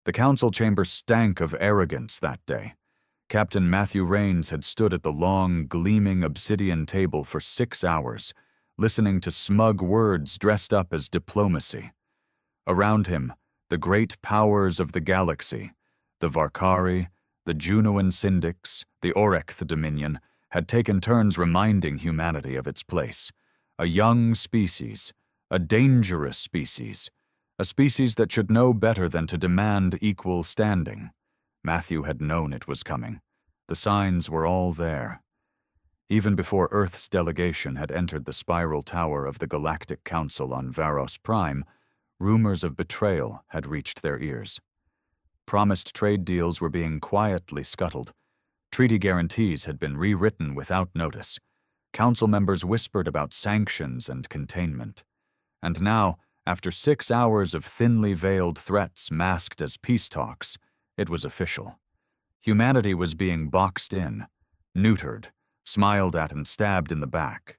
The council chamber stank of arrogance that day. Captain Matthew Rains had stood at the long, gleaming obsidian table for 6 hours, listening to smug words dressed up as diplomacy. Around him, the great powers of the galaxy, the Varkari, the Junoan Syndics, the Orekth Dominion, had taken turns reminding humanity of its place. A young species, a dangerous species, a species that should know better than to demand equal standing. Matthew had known it was coming. The signs were all there. Even before Earth's delegation had entered the spiral tower of the Galactic Council on Varos Prime, rumors of betrayal had reached their ears. Promised trade deals were being quietly scuttled. Treaty guarantees had been rewritten without notice. Council members whispered about sanctions and containment. And now, after 6 hours of thinly veiled threats masked as peace talks, it was official. Humanity was being boxed in, neutered, smiled at and stabbed in the back.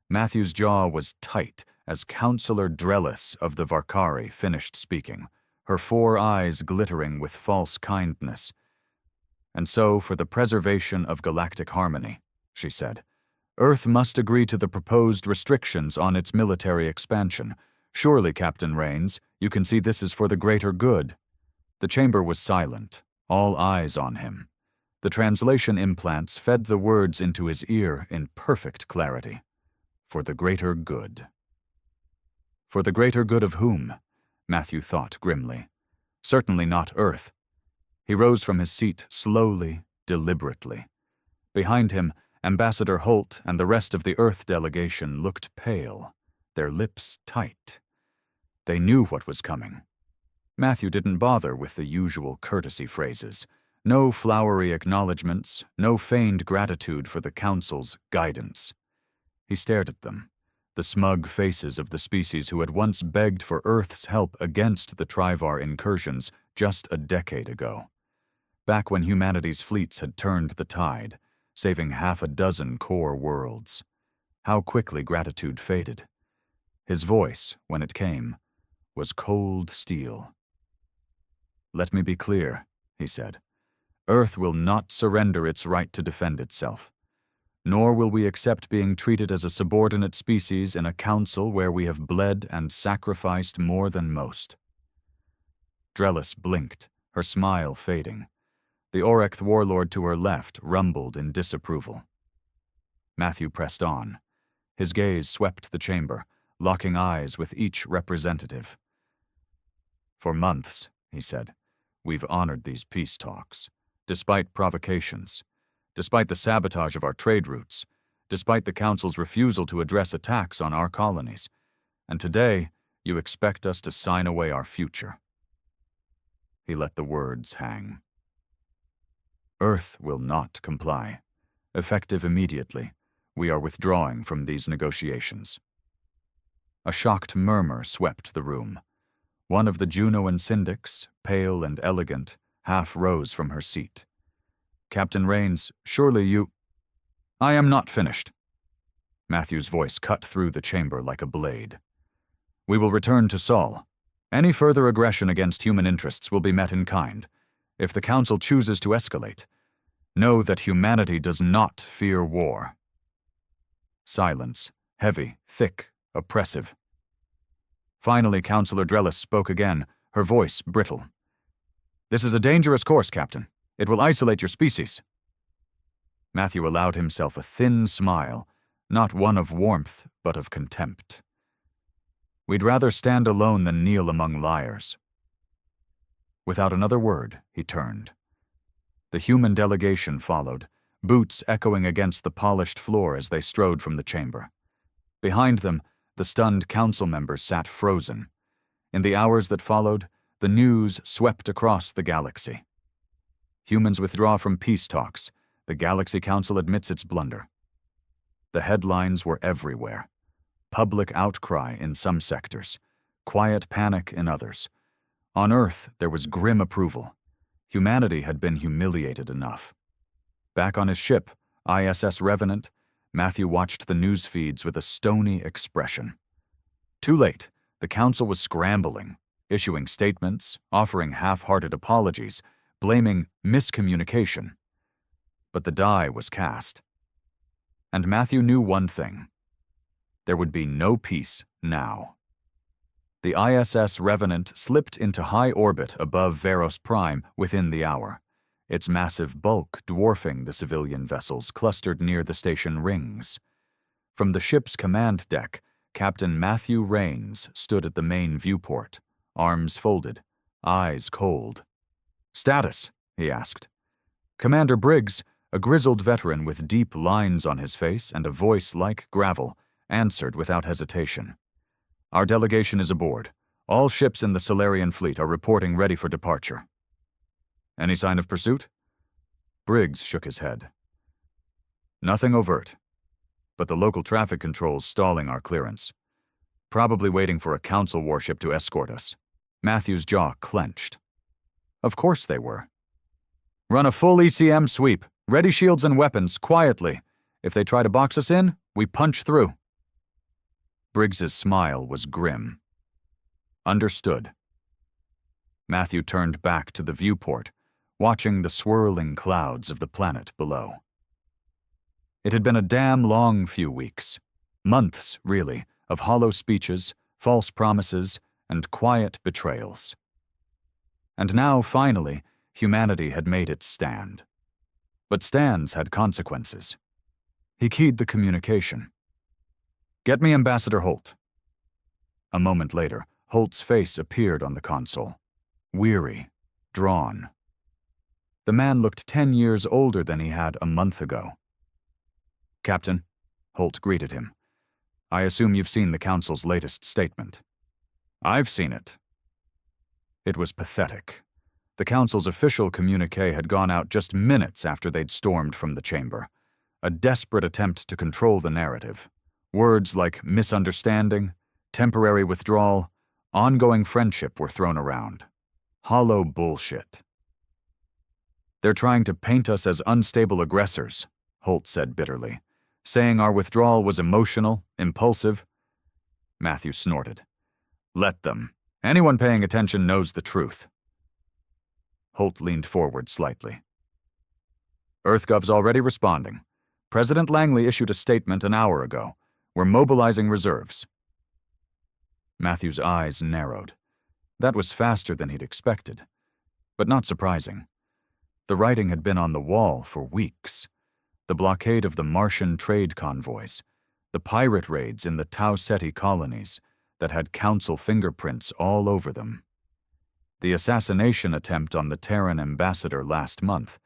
Matthew's jaw was tight as Councillor Drellis of the Varkari finished speaking, her 4 eyes glittering with false kindness. "And so, for the preservation of galactic harmony," she said, "Earth must agree to the proposed restrictions on its military expansion. Surely, Captain Rains, you can see this is for the greater good." The chamber was silent, all eyes on him. The translation implants fed the words into his ear in perfect clarity. For the greater good. For the greater good of whom? Matthew thought grimly. Certainly not Earth. He rose from his seat slowly, deliberately. Behind him, Ambassador Holt and the rest of the Earth delegation looked pale, their lips tight. They knew what was coming. Matthew didn't bother with the usual courtesy phrases. No flowery acknowledgments, no feigned gratitude for the Council's guidance. He stared at them, the smug faces of the species who had once begged for Earth's help against the Trivar incursions just a decade ago. Back when humanity's fleets had turned the tide, saving 6 core worlds. How quickly gratitude faded. His voice, when it came, was cold steel. "Let me be clear," he said. "Earth will not surrender its right to defend itself. Nor will we accept being treated as a subordinate species in a council where we have bled and sacrificed more than most." Drellis blinked, her smile fading. The Orekth warlord to her left rumbled in disapproval. Matthew pressed on. His gaze swept the chamber, locking eyes with each representative. "For months," he said, "we've honored these peace talks, despite provocations, despite the sabotage of our trade routes, despite the Council's refusal to address attacks on our colonies. And today, you expect us to sign away our future." He let the words hang. "Earth will not comply. Effective immediately, we are withdrawing from these negotiations." A shocked murmur swept the room. One of the Junoan Syndics, pale and elegant, half rose from her seat. "Captain Rains, surely you—" "I am not finished." Matthew's voice cut through the chamber like a blade. "We will return to Sol. Any further aggression against human interests will be met in kind. If the Council chooses to escalate, know that humanity does not fear war." Silence, heavy, thick, oppressive. Finally, Councillor Drellis spoke again, her voice brittle. "This is a dangerous course, Captain. It will isolate your species." Matthew allowed himself a thin smile, not one of warmth, but of contempt. "We'd rather stand alone than kneel among liars." Without another word, he turned. The human delegation followed, boots echoing against the polished floor as they strode from the chamber. Behind them, the stunned council members sat frozen. In the hours that followed, the news swept across the galaxy. Humans withdraw from peace talks. The Galaxy Council admits its blunder. The headlines were everywhere. Public outcry in some sectors, quiet panic in others. On Earth, there was grim approval. Humanity had been humiliated enough. Back on his ship, ISS Revenant, Matthew watched the news feeds with a stony expression. Too late, the Council was scrambling. issuing statements, offering half-hearted apologies, blaming miscommunication. But the die was cast. And Matthew knew one thing. There would be no peace now. The ISS Revenant slipped into high orbit above Veros Prime within the hour, its massive bulk dwarfing the civilian vessels clustered near the station rings. From the ship's command deck, Captain Matthew Rains stood at the main viewport, arms folded, eyes cold. "Status?" he asked. Commander Briggs, a grizzled veteran with deep lines on his face and a voice like gravel, answered without hesitation. "Our delegation is aboard. All ships in the Solarian fleet are reporting ready for departure." "Any sign of pursuit?" Briggs shook his head. "Nothing overt, but the local traffic controls stalling our clearance. Probably waiting for a council warship to escort us." Matthew's jaw clenched. Of course they were. "Run a full ECM sweep. Ready shields and weapons, quietly. If they try to box us in, we punch through." Briggs's smile was grim. "Understood." Matthew turned back to the viewport, watching the swirling clouds of the planet below. It had been a damn long few weeks. Months, really, of hollow speeches, false promises, and quiet betrayals. And now, finally, humanity had made its stand. But stands had consequences. He keyed the communication. "Get me Ambassador Holt." A moment later, Holt's face appeared on the console. Weary, drawn. The man looked 10 years older than he had a month ago. "Captain," Holt greeted him. "I assume you've seen the Council's latest statement." "I've seen it." It was pathetic. The Council's official communiqué had gone out just minutes after they'd stormed from the chamber. A desperate attempt to control the narrative. Words like misunderstanding, temporary withdrawal, ongoing friendship were thrown around. Hollow bullshit. "They're trying to paint us as unstable aggressors," Holt said bitterly, "saying our withdrawal was emotional, impulsive." Matthew snorted. "Let them. Anyone paying attention knows the truth." Holt leaned forward slightly. "EarthGov's already responding. President Langley issued a statement an hour ago. We're mobilizing reserves." Matthew's eyes narrowed. That was faster than he'd expected, but not surprising. The writing had been on the wall for weeks. The blockade of the Martian trade convoys, the pirate raids in the Tau Ceti colonies that had Council fingerprints all over them. The assassination attempt on the Terran ambassador last month,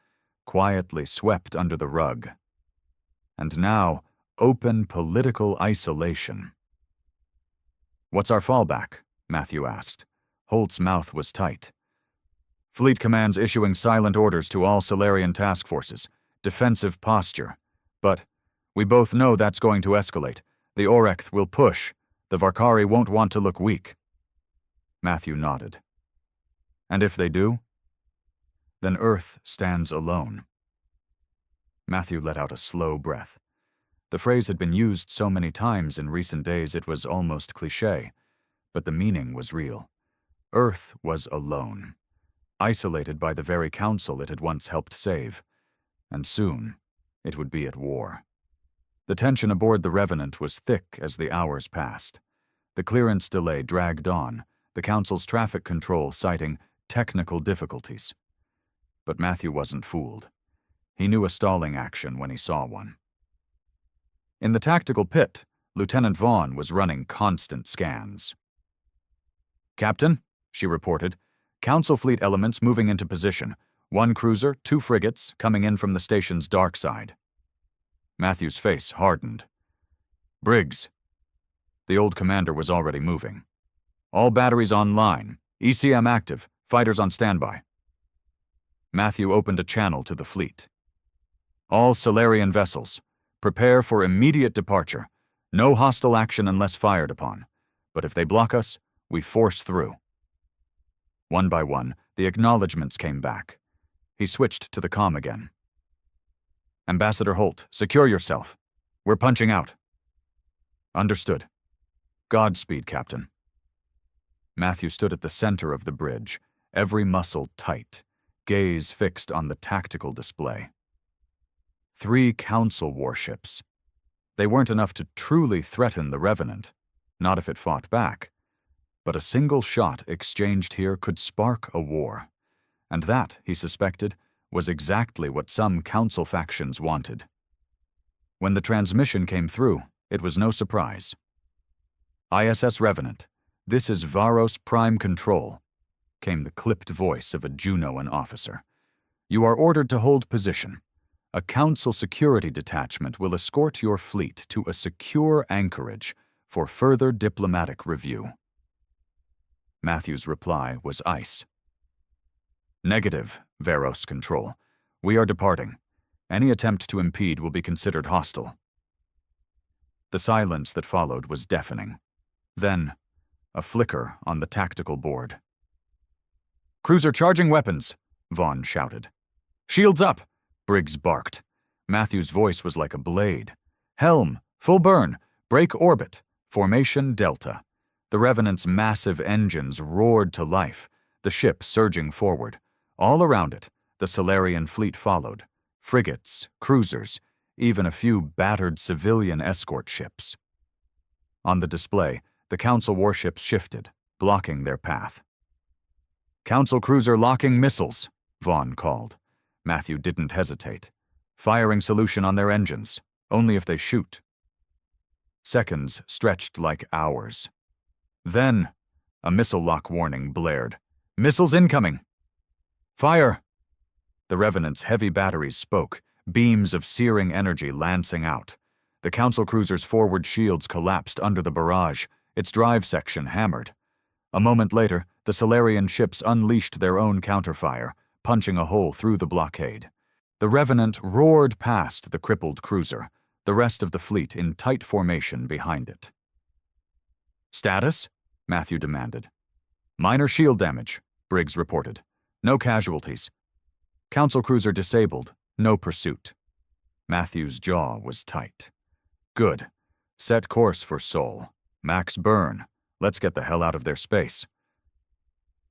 quietly swept under the rug. And now, open political isolation. "What's our fallback?" Matthew asked. Holt's mouth was tight. "Fleet Command's issuing silent orders to all Solarian task forces. Defensive posture. But we both know that's going to escalate. The Orekth will push. The Varkari won't want to look weak." Matthew nodded. "And if they do? Then Earth stands alone." Matthew let out a slow breath. The phrase had been used so many times in recent days it was almost cliché, but the meaning was real. Earth was alone, isolated by the very council it had once helped save, and soon it would be at war. The tension aboard the Revenant was thick as the hours passed. The clearance delay dragged on, the council's traffic control citing technical difficulties. But Matthew wasn't fooled. He knew a stalling action when he saw one. In the tactical pit, Lieutenant Vaughn was running constant scans. "Captain," she reported, "Council fleet elements moving into position. 1 cruiser, 2 frigates, coming in from the station's dark side." Matthew's face hardened. "Briggs." The old commander was already moving. "All batteries online. ECM active. Fighters on standby." Matthew opened a channel to the fleet. "All Solarian vessels. Prepare for immediate departure. No hostile action unless fired upon. But if they block us, we force through." One by one, the acknowledgements came back. He switched to the comm again. "Ambassador Holt, secure yourself. We're punching out." "Understood. Godspeed, Captain." Matthew stood at the center of the bridge, every muscle tight, gaze fixed on the tactical display. 3 Council warships. They weren't enough to truly threaten the Revenant, not if it fought back. But a single shot exchanged here could spark a war. And that, he suspected, was exactly what some Council factions wanted. When the transmission came through, it was no surprise. ISS Revenant, this is Varos Prime Control, came the clipped voice of a Junoan officer. You are ordered to hold position. A Council security detachment will escort your fleet to a secure anchorage for further diplomatic review. Matthew's reply was ice. Negative, Varos Control. We are departing. Any attempt to impede will be considered hostile. The silence that followed was deafening. Then, a flicker on the tactical board. Cruiser charging weapons, Vaughn shouted. Shields up, Briggs barked. Matthew's voice was like a blade. Helm, full burn, break orbit, formation Delta. The Revenant's massive engines roared to life, the ship surging forward. All around it, the Solarian fleet followed. Frigates, cruisers, even a few battered civilian escort ships. On the display, the Council warships shifted, blocking their path. Council cruiser locking missiles, Vaughn called. Matthew didn't hesitate. Firing solution on their engines, only if they shoot. Seconds stretched like hours. Then, a missile lock warning blared. Missiles incoming! Fire! The Revenant's heavy batteries spoke, beams of searing energy lancing out. The Council cruiser's forward shields collapsed under the barrage, its drive section hammered. A moment later, the Solarian ships unleashed their own counterfire, punching a hole through the blockade. The Revenant roared past the crippled cruiser, the rest of the fleet in tight formation behind it. Status? Matthew demanded. Minor shield damage, Briggs reported. No casualties. Council cruiser disabled, no pursuit. Matthew's jaw was tight. Good. Set course for Sol. Max burn. Let's get the hell out of their space.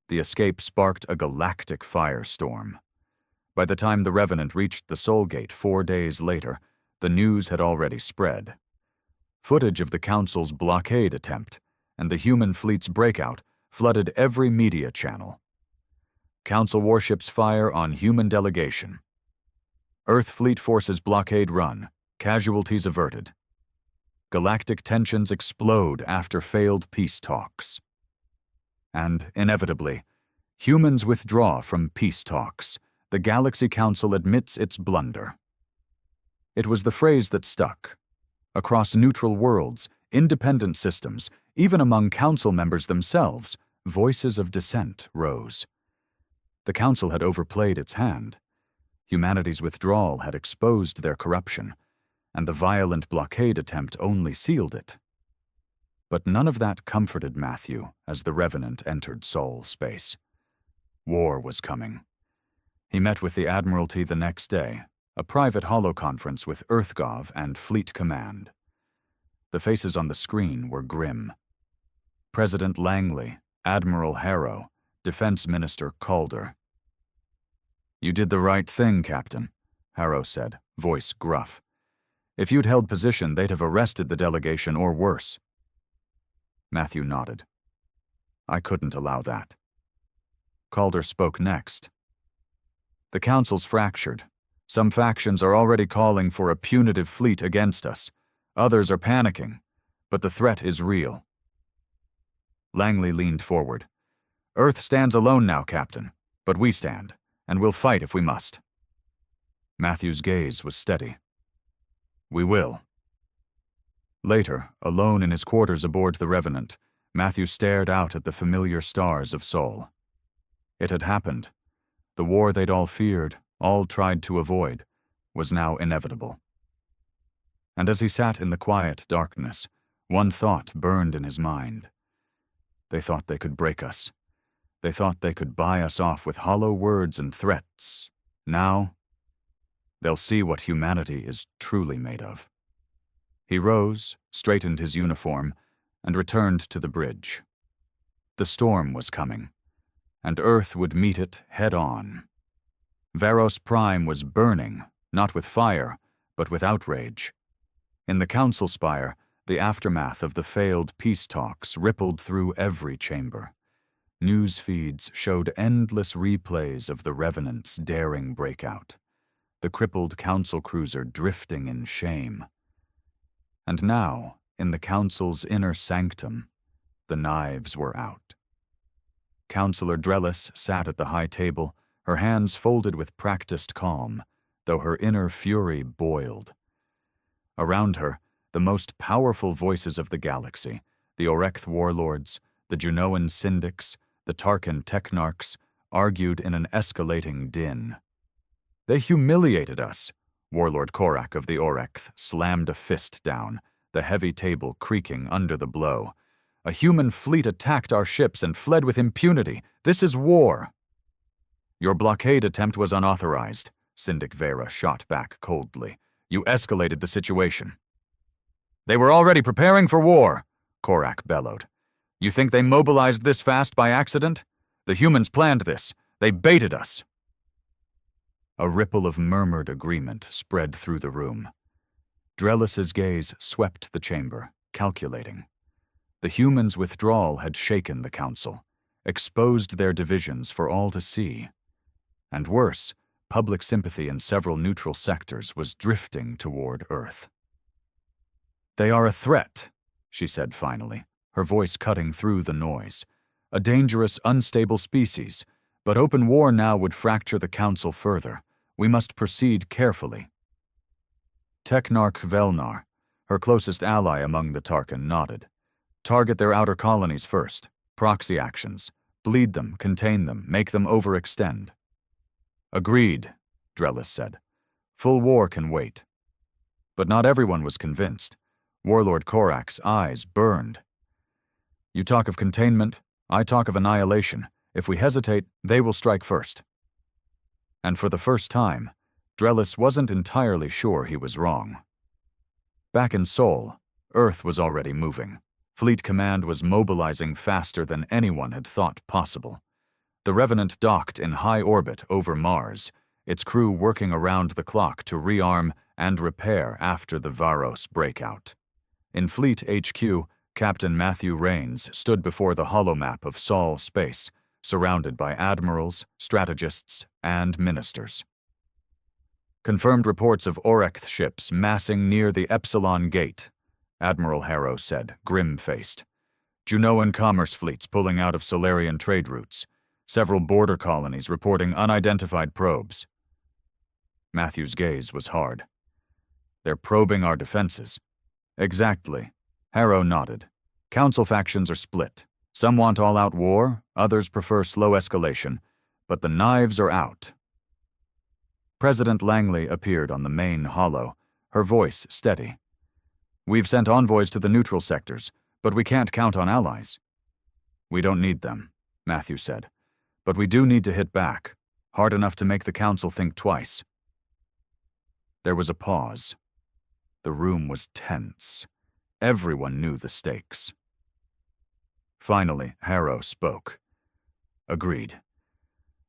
The escape sparked a galactic firestorm. By the time the Revenant reached the Sol Gate 4 days later, the news had already spread. Footage of the Council's blockade attempt and the human fleet's breakout flooded every media channel. Council warships fire on human delegation. Earth Fleet Forces blockade run, casualties averted. Galactic tensions explode after failed peace talks. And, inevitably, humans withdraw from peace talks. The Galaxy Council admits its blunder. It was the phrase that stuck. Across neutral worlds, independent systems, even among Council members themselves, voices of dissent rose. The Council had overplayed its hand. Humanity's withdrawal had exposed their corruption, and the violent blockade attempt only sealed it. But none of that comforted Matthew as the Revenant entered Sol space. War was coming. He met with the Admiralty the next day, a private holoconference with Earthgov and Fleet Command. The faces on the screen were grim. President Langley, Admiral Harrow, Defense Minister Calder. You did the right thing, Captain, Harrow said, voice gruff. If you'd held position, they'd have arrested the delegation or worse. Matthew nodded. I couldn't allow that. Calder spoke next. The Council's fractured. Some factions are already calling for a punitive fleet against us. Others are panicking, but the threat is real. Langley leaned forward. Earth stands alone now, Captain, but we stand, and we'll fight if we must. Matthew's gaze was steady. We will. Later, alone in his quarters aboard the Revenant, Matthew stared out at the familiar stars of Sol. It had happened. The war they'd all feared, all tried to avoid, was now inevitable. And as he sat in the quiet darkness, one thought burned in his mind. They thought they could break us. They thought they could buy us off with hollow words and threats. Now, they'll see what humanity is truly made of. He rose, straightened his uniform, and returned to the bridge. The storm was coming, and Earth would meet it head-on. Varos Prime was burning, not with fire, but with outrage. In the council spire, the aftermath of the failed peace talks rippled through every chamber. News feeds showed endless replays of the Revenant's daring breakout, the crippled council cruiser drifting in shame. And now, in the council's inner sanctum, the knives were out. Councillor Drellis sat at the high table, her hands folded with practiced calm, though her inner fury boiled. Around her, the most powerful voices of the galaxy, the Orekth warlords, the Junoan syndics, the Tarkan technarchs, argued in an escalating din. They humiliated us. Warlord Korak of the Orekth slammed a fist down, the heavy table creaking under the blow. A human fleet attacked our ships and fled with impunity. This is war. Your blockade attempt was unauthorized, Syndic Vera shot back coldly. You escalated the situation. They were already preparing for war, Korak bellowed. You think they mobilized this fast by accident? The humans planned this. They baited us. A ripple of murmured agreement spread through the room. Drellis's gaze swept the chamber, calculating. The humans' withdrawal had shaken the council, exposed their divisions for all to see. And worse, public sympathy in several neutral sectors was drifting toward Earth. They are a threat, she said finally, her voice cutting through the noise. A dangerous, unstable species, but open war now would fracture the council further. We must proceed carefully. Technarch Velnar, her closest ally among the Tarkan, nodded. Target their outer colonies first. Proxy actions. Bleed them, contain them, make them overextend. Agreed, Drellis said. Full war can wait. But not everyone was convinced. Warlord Korak's eyes burned. You talk of containment, I talk of annihilation. If we hesitate, they will strike first. And for the first time, Drellis wasn't entirely sure he was wrong. Back in Sol, Earth was already moving. Fleet Command was mobilizing faster than anyone had thought possible. The Revenant docked in high orbit over Mars, its crew working around the clock to rearm and repair after the Varos breakout. In Fleet HQ, Captain Matthew Rains stood before the holomap of Sol space, surrounded by admirals, strategists, and ministers. Confirmed reports of Orekth ships massing near the Epsilon Gate, Admiral Harrow said, grim-faced. Junoan commerce fleets pulling out of Solarian trade routes. Several border colonies reporting unidentified probes. Matthew's gaze was hard. They're probing our defenses. Exactly. Harrow nodded. Council factions are split. Some want all-out war, others prefer slow escalation, but the knives are out. President Langley appeared on the main holo, her voice steady. We've sent envoys to the neutral sectors, but we can't count on allies. We don't need them, Matthew said, but we do need to hit back, hard enough to make the council think twice. There was a pause. The room was tense. Everyone knew the stakes. Finally, Harrow spoke. Agreed.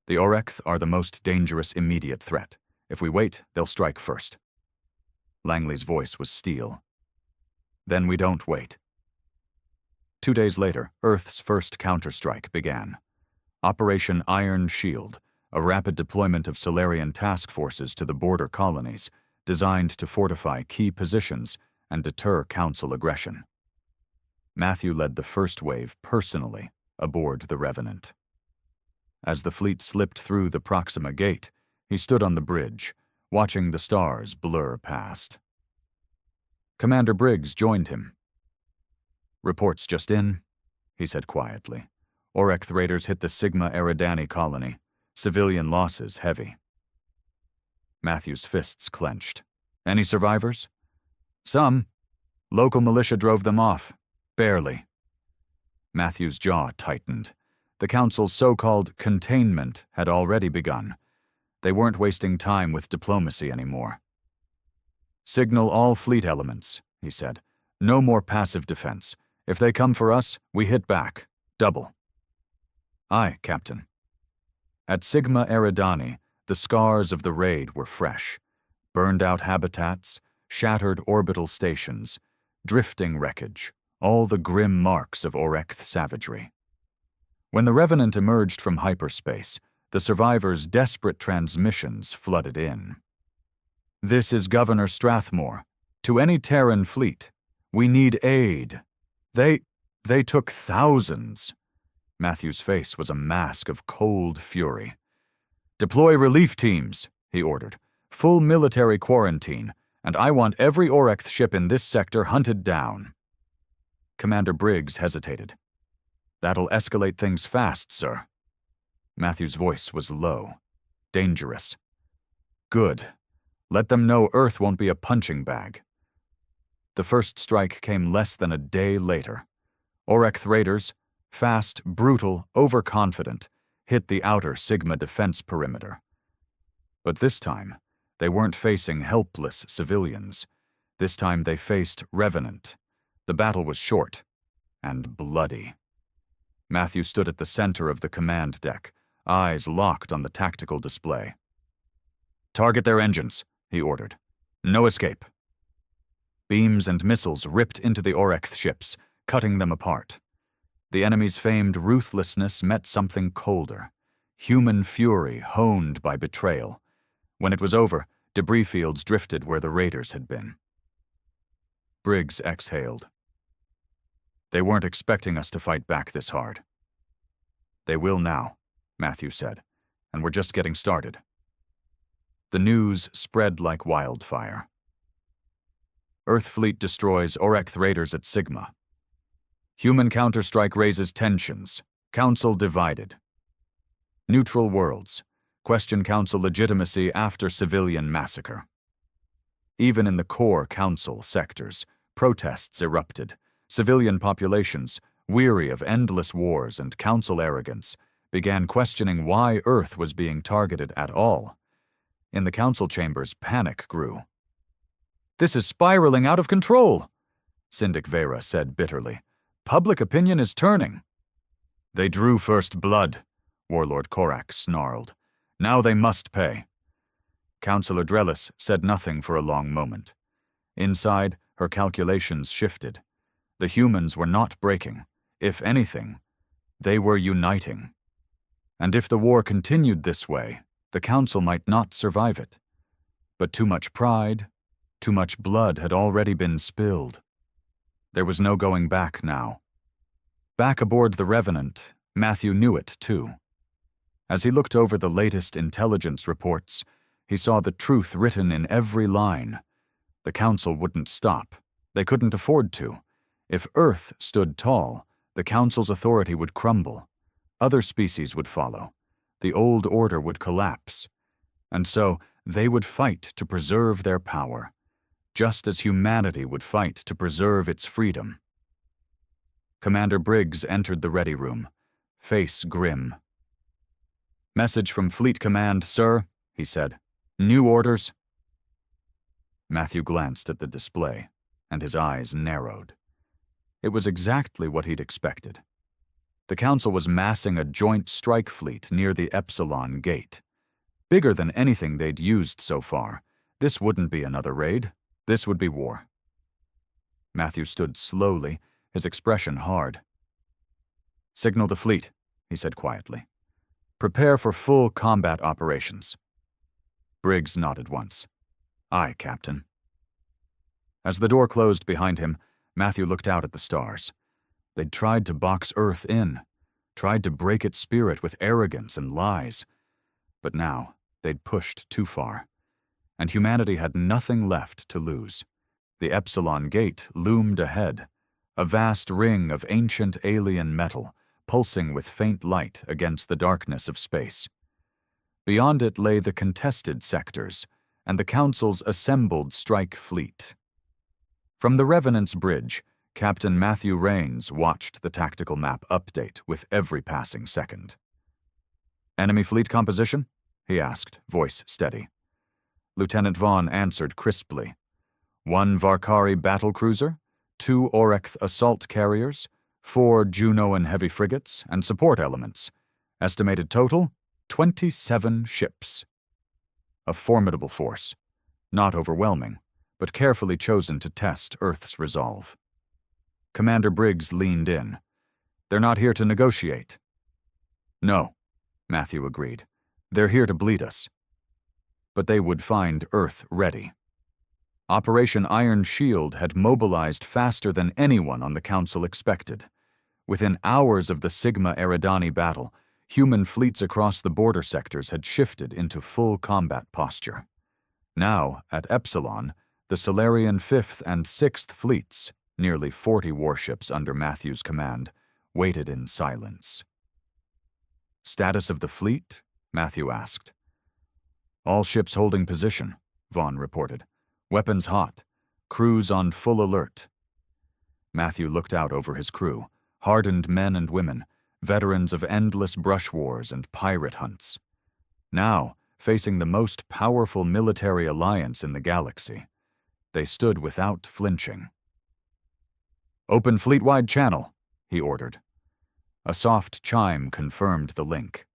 The Orekth are the most dangerous immediate threat. If we wait, they'll strike first. Langley's voice was steel. Then we don't wait. 2 days later, Earth's first counterstrike began. Operation Iron Shield, a rapid deployment of Solarian task forces to the border colonies, designed to fortify key positions and deter Council aggression. Matthew led the first wave personally aboard the Revenant. As the fleet slipped through the Proxima Gate, he stood on the bridge, watching the stars blur past. Commander Briggs joined him. Reports just in, he said quietly. Orekth raiders hit the Sigma Eridani colony. Civilian losses heavy. Matthew's fists clenched. Any survivors? Some. Local militia drove them off. Barely. Matthew's jaw tightened. The Council's so-called containment had already begun. They weren't wasting time with diplomacy anymore. Signal all fleet elements, he said. No more passive defense. If they come for us, we hit back. Double. Aye, Captain. At Sigma Eridani, the scars of the raid were fresh. Burned-out habitats, shattered orbital stations, drifting wreckage, all the grim marks of Orekth savagery. When the Revenant emerged from hyperspace, the survivors' desperate transmissions flooded in. "This is Governor Strathmore. To any Terran fleet. We need aid. They took thousands." Matthew's face was a mask of cold fury. "Deploy relief teams," he ordered. "Full military quarantine, and I want every Orekth ship in this sector hunted down." Commander Briggs hesitated. "That'll escalate things fast, sir." Matthew's voice was low, dangerous. "Good. Let them know Earth won't be a punching bag." The first strike came less than a day later. Orekth raiders, fast, brutal, overconfident, hit the outer Sigma defense perimeter. But this time, they weren't facing helpless civilians. This time they faced Revenant. The battle was short and bloody. Matthew stood at the center of the command deck, eyes locked on the tactical display. "Target their engines," he ordered. "No escape." Beams and missiles ripped into the Orekth ships, cutting them apart. The enemy's famed ruthlessness met something colder. Human fury honed by betrayal. When it was over, debris fields drifted where the raiders had been. Briggs exhaled. "They weren't expecting us to fight back this hard." "They will now," Matthew said, "and we're just getting started." The news spread like wildfire. Earth fleet destroys Orekth raiders at Sigma. Human counterstrike raises tensions. Council divided. Neutral worlds. Question Council legitimacy after civilian massacre. Even in the core Council sectors, protests erupted. Civilian populations, weary of endless wars and Council arrogance, began questioning why Earth was being targeted at all. In the Council chambers, panic grew. "This is spiraling out of control," Syndic Vera said bitterly. "Public opinion is turning." "They drew first blood," Warlord Korak snarled. "Now they must pay." Councillor Drellis said nothing for a long moment. Inside, her calculations shifted. The humans were not breaking. If anything, they were uniting. And if the war continued this way, the Council might not survive it. But too much pride, too much blood had already been spilled. There was no going back now. Back aboard the Revenant, Matthew knew it too. As he looked over the latest intelligence reports, he saw the truth written in every line. The Council wouldn't stop. They couldn't afford to. If Earth stood tall, the Council's authority would crumble. Other species would follow. The old order would collapse. And so, they would fight to preserve their power, just as humanity would fight to preserve its freedom. Commander Briggs entered the ready room, face grim. "Message from Fleet Command, sir," he said. "New orders." Matthew glanced at the display, and his eyes narrowed. It was exactly what he'd expected. The Council was massing a joint strike fleet near the Epsilon Gate. Bigger than anything they'd used so far. This wouldn't be another raid. This would be war. Matthew stood slowly, his expression hard. "Signal the fleet," he said quietly. "Prepare for full combat operations." Briggs nodded once. "Aye, Captain." As the door closed behind him, Matthew looked out at the stars. They'd tried to box Earth in, tried to break its spirit with arrogance and lies. But now, they'd pushed too far. And humanity had nothing left to lose. The Epsilon Gate loomed ahead, a vast ring of ancient alien metal, pulsing with faint light against the darkness of space. Beyond it lay the contested sectors, and the Council's assembled strike fleet. From the Revenant's bridge, Captain Matthew Rains watched the tactical map update with every passing second. "Enemy fleet composition?" he asked, voice steady. Lieutenant Vaughn answered crisply. 1 Varkari battlecruiser, 2 Orekth assault carriers, 4 Junoan heavy frigates, and support elements, Estimated total, 27 ships. A formidable force, not overwhelming, but carefully chosen to test Earth's resolve. Commander Briggs leaned in. They're not here to negotiate. No, Matthew agreed. They're here to bleed us. But they would find Earth ready. Operation Iron Shield had mobilized faster than anyone on the Council expected. Within hours of the Sigma Eridani battle, human fleets across the border sectors had shifted into full combat posture. Now, at Epsilon, the Solarian 5th and 6th fleets, nearly 40 warships under Matthew's command, waited in silence. Status of the fleet? Matthew asked. All ships holding position, Vaughn reported. Weapons hot. Crews on full alert. Matthew looked out over his crew, hardened men and women, veterans of endless brush wars and pirate hunts. Now, facing the most powerful military alliance in the galaxy, they stood without flinching. Open fleet-wide channel, he ordered. A soft chime confirmed the link.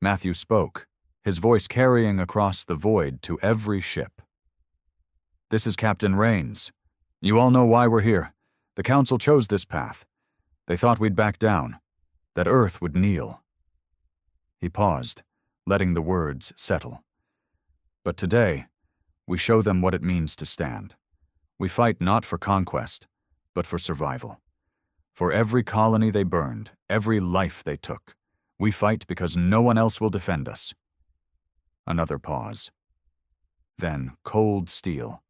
Matthew spoke, his voice carrying across the void to every ship. This is Captain Rains. You all know why we're here. The Council chose this path. They thought we'd back down, that Earth would kneel. He paused, letting the words settle. But today, we show them what it means to stand. We fight not for conquest, but for survival. For every colony they burned, every life they took, we fight because no one else will defend us. Another pause. Then cold steel.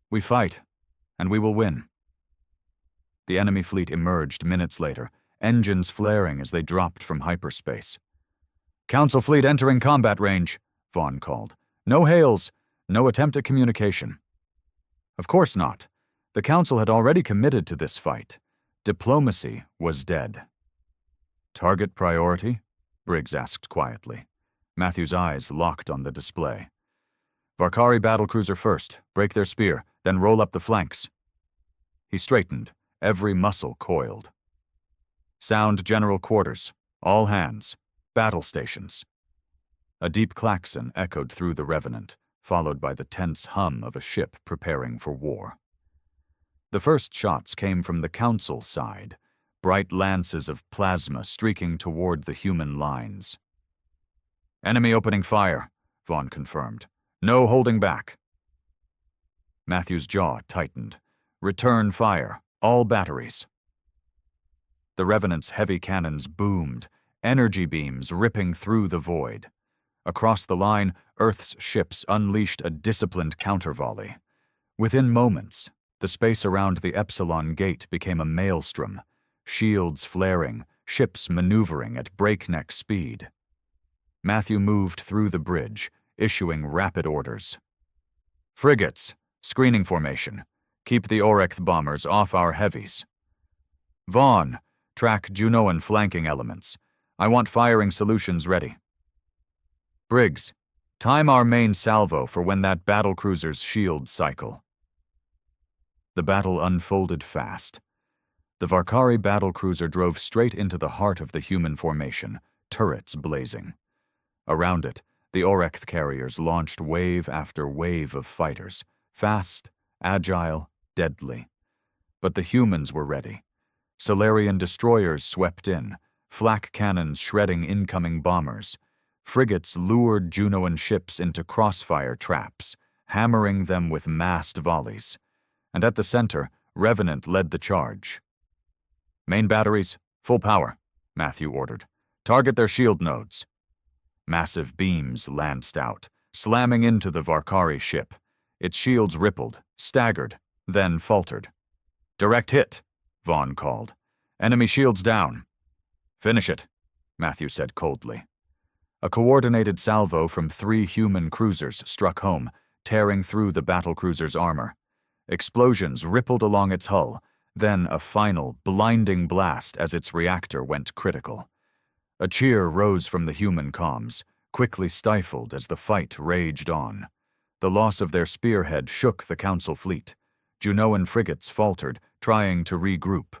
We fight, and we will win. The enemy fleet emerged minutes later, engines flaring as they dropped from hyperspace. Council fleet entering combat range, Vaughn called. No hails, no attempt at communication. Of course not. The Council had already committed to this fight. Diplomacy was dead. Target priority? Briggs asked quietly. Matthew's eyes locked on the display. Varkari battlecruiser first, break their spear, then roll up the flanks. He straightened, every muscle coiled. Sound general quarters, all hands, battle stations. A deep klaxon echoed through the Revenant, followed by the tense hum of a ship preparing for war. The first shots came from the Council side, bright lances of plasma streaking toward the human lines. Enemy opening fire, Vaughn confirmed. No holding back. Matthew's jaw tightened. Return fire, all batteries. The Revenant's heavy cannons boomed, energy beams ripping through the void. Across the line, Earth's ships unleashed a disciplined counter-volley. Within moments, the space around the Epsilon gate became a maelstrom, shields flaring, ships maneuvering at breakneck speed. Matthew moved through the bridge, issuing rapid orders. Frigates, screening formation. Keep the Orekth bombers off our heavies. Vaughn, track Junoan flanking elements. I want firing solutions ready. Briggs, time our main salvo for when that battlecruiser's shields cycle. The battle unfolded fast. The Varkari battlecruiser drove straight into the heart of the human formation, turrets blazing. Around it, the Orekth carriers launched wave after wave of fighters, fast, agile, deadly. But the humans were ready. Solarian destroyers swept in, flak cannons shredding incoming bombers. Frigates lured Junoan ships into crossfire traps, hammering them with massed volleys. And at the center, Revenant led the charge. Main batteries, full power, Matthew ordered. Target their shield nodes. Massive beams lanced out, slamming into the Varkari ship. Its shields rippled, staggered, then faltered. Direct hit, Vaughn called. Enemy shields down. Finish it, Matthew said coldly. A coordinated salvo from 3 human cruisers struck home, tearing through the battlecruiser's armor. Explosions rippled along its hull, then a final, blinding blast as its reactor went critical. A cheer rose from the human comms, quickly stifled as the fight raged on. The loss of their spearhead shook the Council fleet. Junoan frigates faltered, trying to regroup.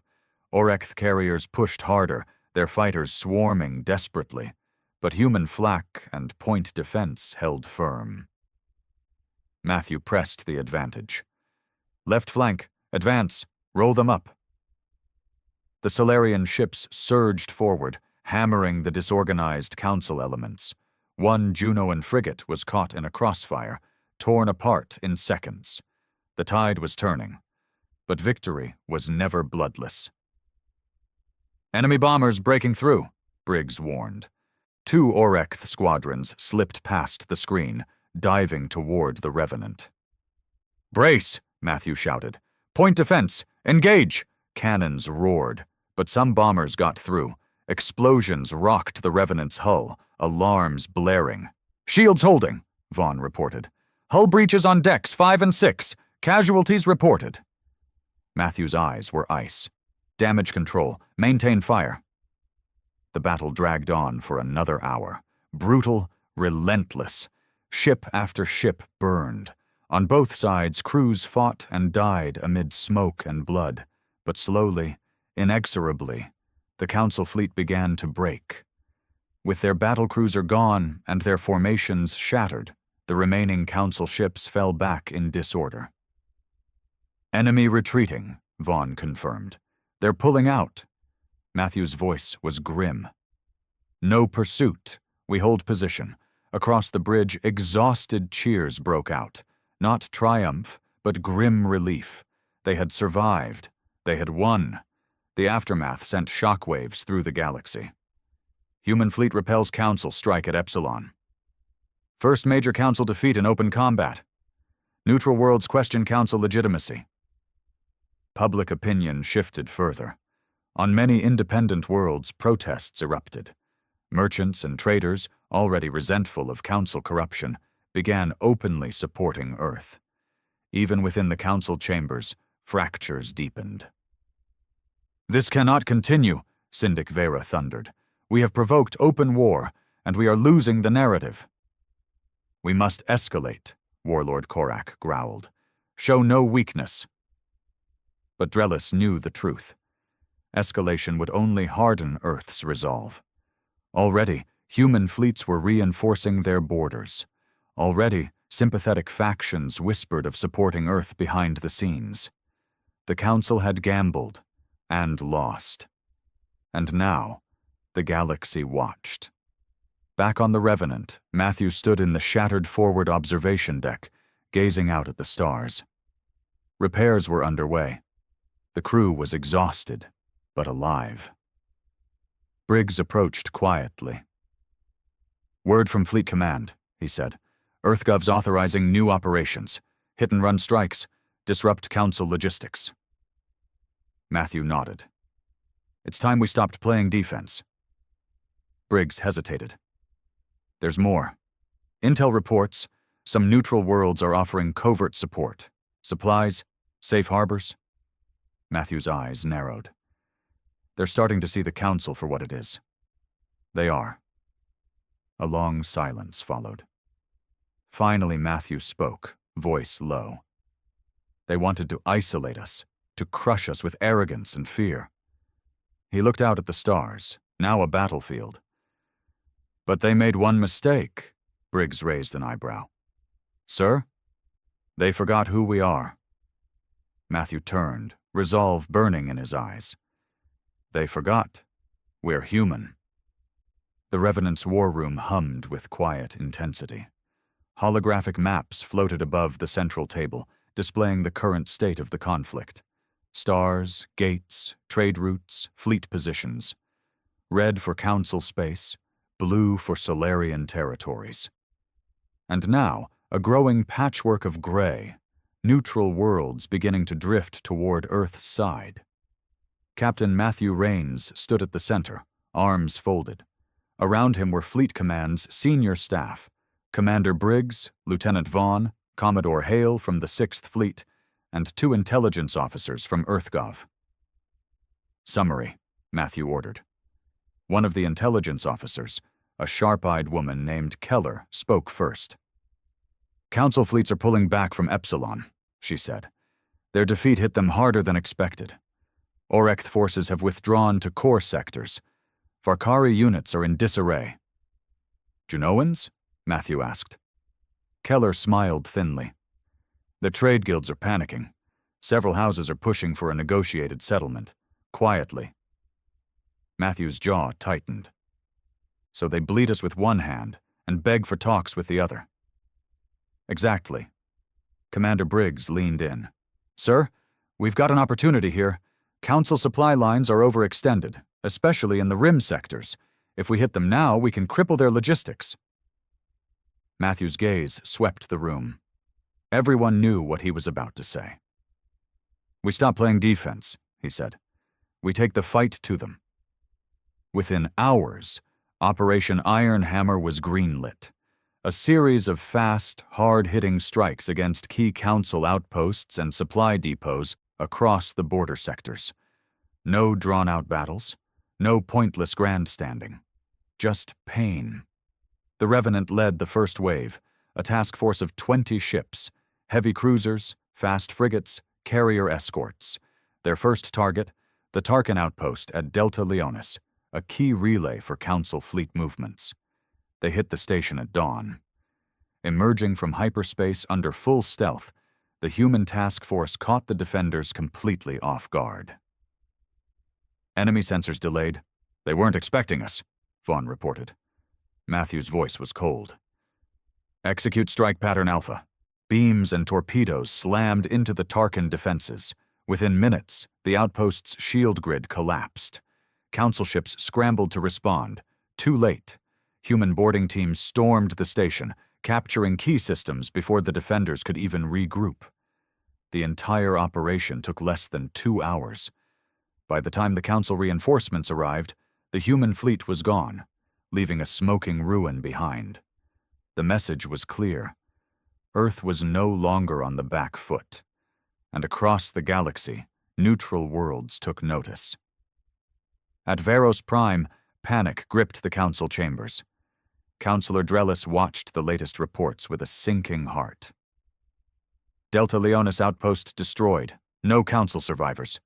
Orekth carriers pushed harder, their fighters swarming desperately, but human flak and point defense held firm. Matthew pressed the advantage. Left flank, advance, roll them up. The Solarian ships surged forward, hammering the disorganized council elements. One Junoan frigate was caught in a crossfire, torn apart in seconds. The tide was turning, but victory was never bloodless. Enemy bombers breaking through, Briggs warned. 2 Orekth squadrons slipped past the screen, diving toward the Revenant. Brace, Matthew shouted. Point defense, engage! Cannons roared, but some bombers got through. Explosions rocked the Revenant's hull, alarms blaring. Shields holding, Vaughn reported. Hull breaches on decks 5 and 6. Casualties reported. Matthew's eyes were ice. Damage control. Maintain fire. The battle dragged on for another hour. Brutal, relentless. Ship after ship burned. On both sides, crews fought and died amid smoke and blood. But slowly, inexorably, the Council fleet began to break. With their battlecruiser gone and their formations shattered, the remaining Council ships fell back in disorder. Enemy retreating, Vaughn confirmed. They're pulling out. Matthew's voice was grim. No pursuit. We hold position. Across the bridge, exhausted cheers broke out. Not triumph, but grim relief. They had survived. They had won. The aftermath sent shockwaves through the galaxy. Human fleet repels Council strike at Epsilon. First major Council defeat in open combat. Neutral worlds question Council legitimacy. Public opinion shifted further. On many independent worlds, protests erupted. Merchants and traders, already resentful of Council corruption, began openly supporting Earth. Even within the Council chambers, fractures deepened. This cannot continue, Syndic Vera thundered. We have provoked open war, and we are losing the narrative. We must escalate, Warlord Korak growled. Show no weakness. But Drellis knew the truth. Escalation would only harden Earth's resolve. Already, human fleets were reinforcing their borders. Already, sympathetic factions whispered of supporting Earth behind the scenes. The Council had gambled and lost. And now, the galaxy watched. Back on the Revenant, Matthew stood in the shattered forward observation deck, gazing out at the stars. Repairs were underway. The crew was exhausted, but alive. Briggs approached quietly. Word from Fleet Command, he said. EarthGov's authorizing new operations. Hit-and-run strikes. Disrupt Council logistics. Matthew nodded. It's time we stopped playing defense. Briggs hesitated. There's more. Intel reports some neutral worlds are offering covert support. Supplies, safe harbors. Matthew's eyes narrowed. They're starting to see the Council for what it is. They are. A long silence followed. Finally, Matthew spoke, voice low. They wanted to isolate us, to crush us with arrogance and fear. He looked out at the stars, now a battlefield. But they made one mistake, Briggs raised an eyebrow. Sir? They forgot who we are. Matthew turned, resolve burning in his eyes. They forgot. We're human. The Revenant's war room hummed with quiet intensity. Holographic maps floated above the central table, displaying the current state of the conflict. Stars, gates, trade routes, fleet positions. Red for Council space, blue for Solarian territories. And now, a growing patchwork of gray, neutral worlds beginning to drift toward Earth's side. Captain Matthew Rains stood at the center, arms folded. Around him were Fleet Command's senior staff, Commander Briggs, Lieutenant Vaughn, Commodore Hale from the 6th Fleet, and 2 intelligence officers from EarthGov. Summary, Matthew ordered. One of the intelligence officers, a sharp-eyed woman named Keller, spoke first. Council fleets are pulling back from Epsilon, she said. Their defeat hit them harder than expected. Orekth forces have withdrawn to core sectors. Farkari units are in disarray. Junoans? Matthew asked. Keller smiled thinly. The trade guilds are panicking. Several houses are pushing for a negotiated settlement, quietly. Matthew's jaw tightened. So they bleed us with one hand and beg for talks with the other. Exactly. Commander Briggs leaned in. Sir, we've got an opportunity here. Council supply lines are overextended, especially in the rim sectors. If we hit them now, we can cripple their logistics. Matthew's gaze swept the room. Everyone knew what he was about to say. We stop playing defense, he said. We take the fight to them. Within hours, Operation Iron Hammer was greenlit. A series of fast, hard-hitting strikes against key council outposts and supply depots across the border sectors. No drawn-out battles, no pointless grandstanding. Just pain. The Revenant led the first wave, a task force of 20 ships, heavy cruisers, fast frigates, carrier escorts. Their first target, the Tarkin outpost at Delta Leonis, a key relay for Council fleet movements. They hit the station at dawn. Emerging from hyperspace under full stealth, the human task force caught the defenders completely off guard. Enemy sensors delayed. They weren't expecting us, Vaughn reported. Matthew's voice was cold. Execute strike pattern Alpha. Beams and torpedoes slammed into the Tarkin defenses. Within minutes, the outpost's shield grid collapsed. Council ships scrambled to respond. Too late. Human boarding teams stormed the station, capturing key systems before the defenders could even regroup. The entire operation took less than 2 hours. By the time the Council reinforcements arrived, the human fleet was gone, leaving a smoking ruin behind. The message was clear. Earth was no longer on the back foot. And across the galaxy, neutral worlds took notice. At Veros Prime, panic gripped the Council chambers. Councillor Drellis watched the latest reports with a sinking heart. Delta Leonis outpost destroyed. No Council survivors.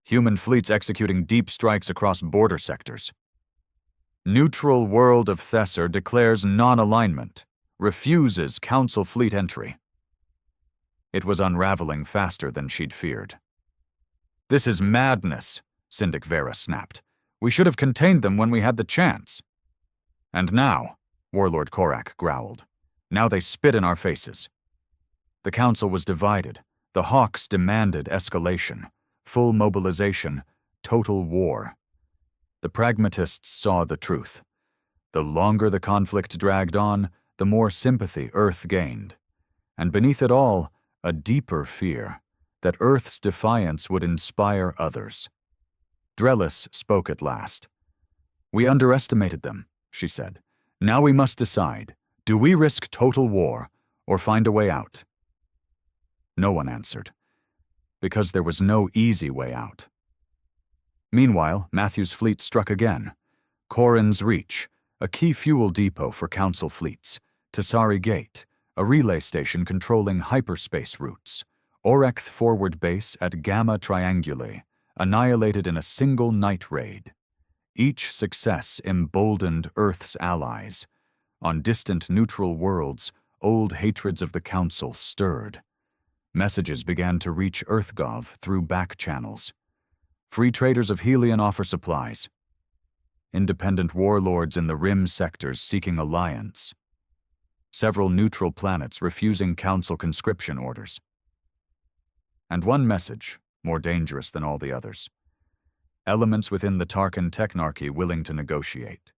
Human fleets executing deep strikes across border sectors. Neutral world of Thesser declares non-alignment, refuses Council fleet entry. It was unraveling faster than she'd feared. This is madness, Syndic Vera snapped. We should have contained them when we had the chance. And now, Warlord Korak growled, now they spit in our faces. The Council was divided. The Hawks demanded escalation, full mobilization, total war. The pragmatists saw the truth. The longer the conflict dragged on, the more sympathy Earth gained. And beneath it all, a deeper fear that Earth's defiance would inspire others. Drellis spoke at last. We underestimated them, she said. Now we must decide. Do we risk total war or find a way out? No one answered, because there was no easy way out. Meanwhile, Matthew's fleet struck again. Corin's Reach, a key fuel depot for Council fleets. Tassari Gate, a relay station controlling hyperspace routes. Orekth Forward Base at Gamma Triangulae, annihilated in a single night raid. Each success emboldened Earth's allies. On distant neutral worlds, old hatreds of the Council stirred. Messages began to reach EarthGov through back channels. Free traders of Helion offer supplies. Independent warlords in the rim sectors seeking alliance. Several neutral planets refusing Council conscription orders. And one message, more dangerous than all the others. Elements within the Tarkin Technarchy willing to negotiate.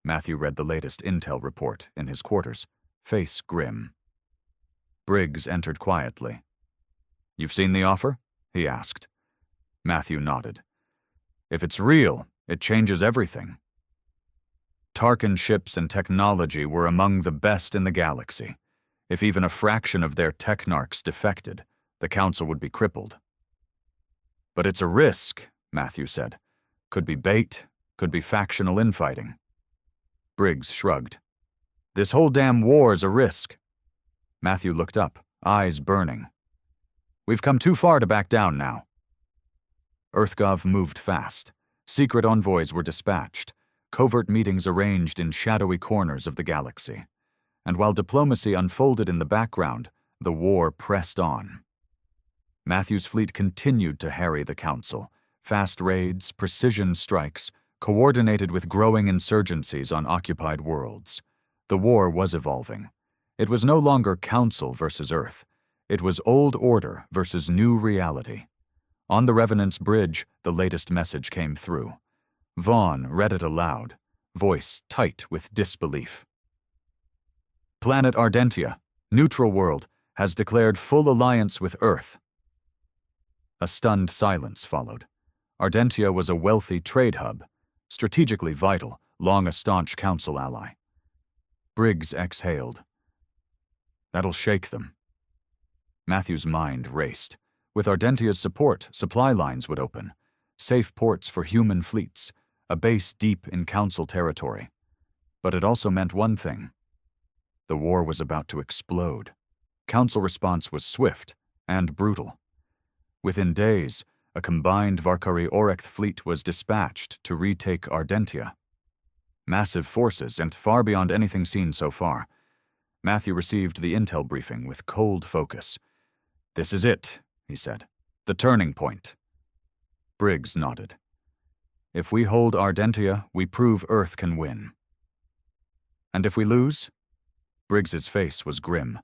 Matthew read the latest intel report in his quarters, face grim. Briggs entered quietly. You've seen the offer? He asked. Matthew nodded. If it's real, it changes everything. Tarkin ships and technology were among the best in the galaxy. If even a fraction of their technarchs defected, the Council would be crippled. But it's a risk, Matthew said. Could be bait, could be factional infighting. Briggs shrugged. This whole damn war's a risk. Matthew looked up, eyes burning. We've come too far to back down now. EarthGov moved fast. Secret envoys were dispatched, covert meetings arranged in shadowy corners of the galaxy. And while diplomacy unfolded in the background, the war pressed on. Matthew's fleet continued to harry the Council. Fast raids, precision strikes, coordinated with growing insurgencies on occupied worlds. The war was evolving. It was no longer Council versus Earth. It was old order versus new reality. On the Revenant's bridge, the latest message came through. Vaughn read it aloud, voice tight with disbelief. Planet Ardentia, neutral world, has declared full alliance with Earth. A stunned silence followed. Ardentia was a wealthy trade hub, strategically vital, long a staunch Council ally. Briggs exhaled. That'll shake them. Matthew's mind raced. With Ardentia's support, supply lines would open, safe ports for human fleets, a base deep in Council territory. But it also meant one thing. The war was about to explode. Council response was swift and brutal. Within days, a combined Varkari-Orekth fleet was dispatched to retake Ardentia. Massive forces and far beyond anything seen so far. Matthew received the intel briefing with cold focus. "This is it," he said. "The turning point." Briggs nodded. "If we hold Ardentia, we prove Earth can win." "And if we lose?" Briggs's face was grim.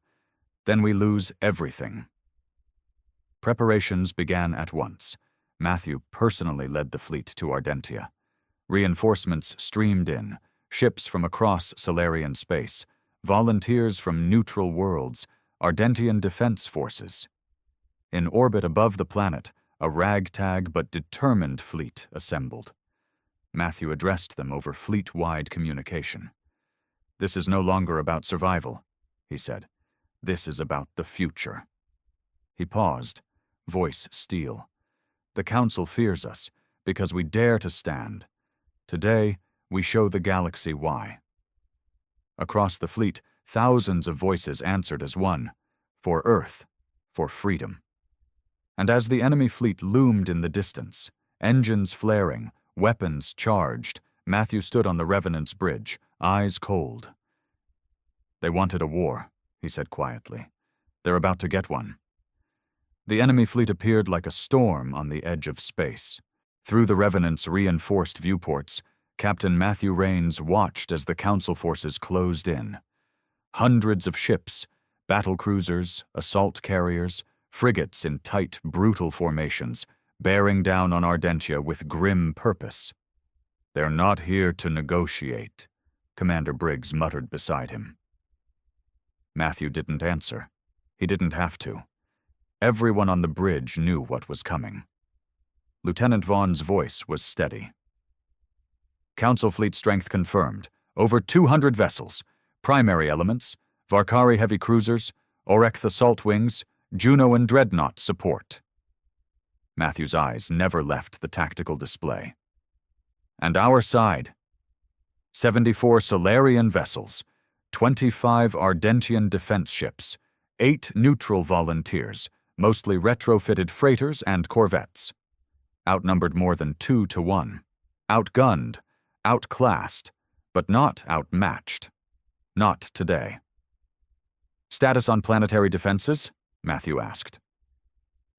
"Then we lose everything." Preparations began at once. Matthew personally led the fleet to Ardentia. Reinforcements streamed in, ships from across Solarian space, volunteers from neutral worlds, Ardentian defense forces. In orbit above the planet, a ragtag but determined fleet assembled. Matthew addressed them over fleet-wide communication. "This is no longer about survival," he said. "This is about the future." He paused, voice steel. "The Council fears us because we dare to stand. Today, we show the galaxy why." Across the fleet, thousands of voices answered as one. For Earth, for freedom. And as the enemy fleet loomed in the distance, engines flaring, weapons charged, Matthew stood on the Revenant's bridge, eyes cold. "They wanted a war," he said quietly. "They're about to get one." The enemy fleet appeared like a storm on the edge of space. Through the Revenant's reinforced viewports, Captain Matthew Rains watched as the Council forces closed in. Hundreds of ships, battle cruisers, assault carriers, frigates in tight, brutal formations, bearing down on Ardentia with grim purpose. "They're not here to negotiate," Commander Briggs muttered beside him. Matthew didn't answer. He didn't have to. Everyone on the bridge knew what was coming. Lieutenant Vaughn's voice was steady. "Council fleet strength confirmed. Over 200 vessels. Primary elements, Varkari heavy cruisers, Orekth assault wings, Juno and Dreadnought support." Matthew's eyes never left the tactical display. "And our side? 74 Solarian vessels, 25 Ardentian defense ships, 8 neutral volunteers, mostly retrofitted freighters and corvettes. Outnumbered more than 2 to 1. Outgunned, outclassed, but not outmatched. Not today." "Status on planetary defenses?" Matthew asked.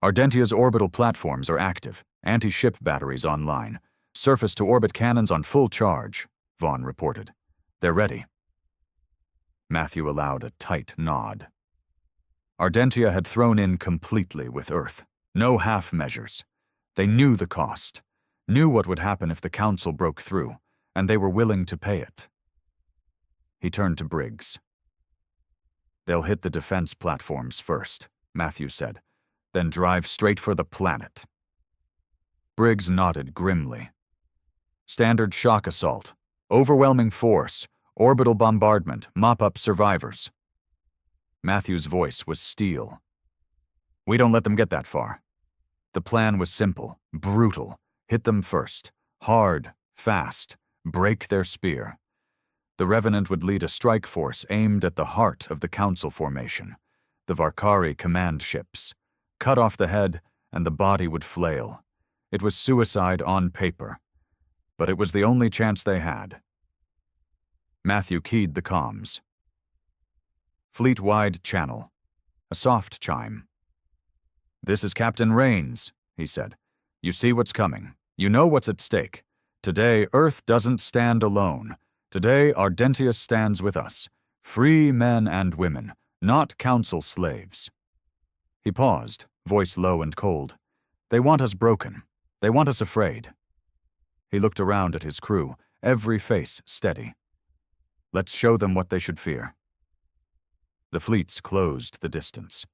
"Ardentia's orbital platforms are active, anti-ship batteries online, surface-to-orbit cannons on full charge," Vaughn reported. "They're ready." Matthew allowed a tight nod. Ardentia had thrown in completely with Earth. No half measures. They knew the cost, knew what would happen if the Council broke through, and they were willing to pay it. He turned to Briggs. "They'll hit the defense platforms first," Matthew said, "then drive straight for the planet." Briggs nodded grimly. "Standard shock assault, overwhelming force, orbital bombardment, mop up survivors." Matthew's voice was steel. "We don't let them get that far." The plan was simple, brutal. Hit them first. Hard, fast. Break their spear. The Revenant would lead a strike force aimed at the heart of the Council formation, the Varkari command ships. Cut off the head, and the body would flail. It was suicide on paper. but it was the only chance they had. Matthew keyed the comms. Fleet-wide channel. A soft chime. "This is Captain Rains," he said. "You see what's coming. You know what's at stake. Today, Earth doesn't stand alone. Today, Ardentius stands with us. Free men and women, not council slaves." He paused, voice low and cold. "They want us broken. They want us afraid." He looked around at his crew, every face steady. "Let's show them what they should fear." The fleets closed the distance.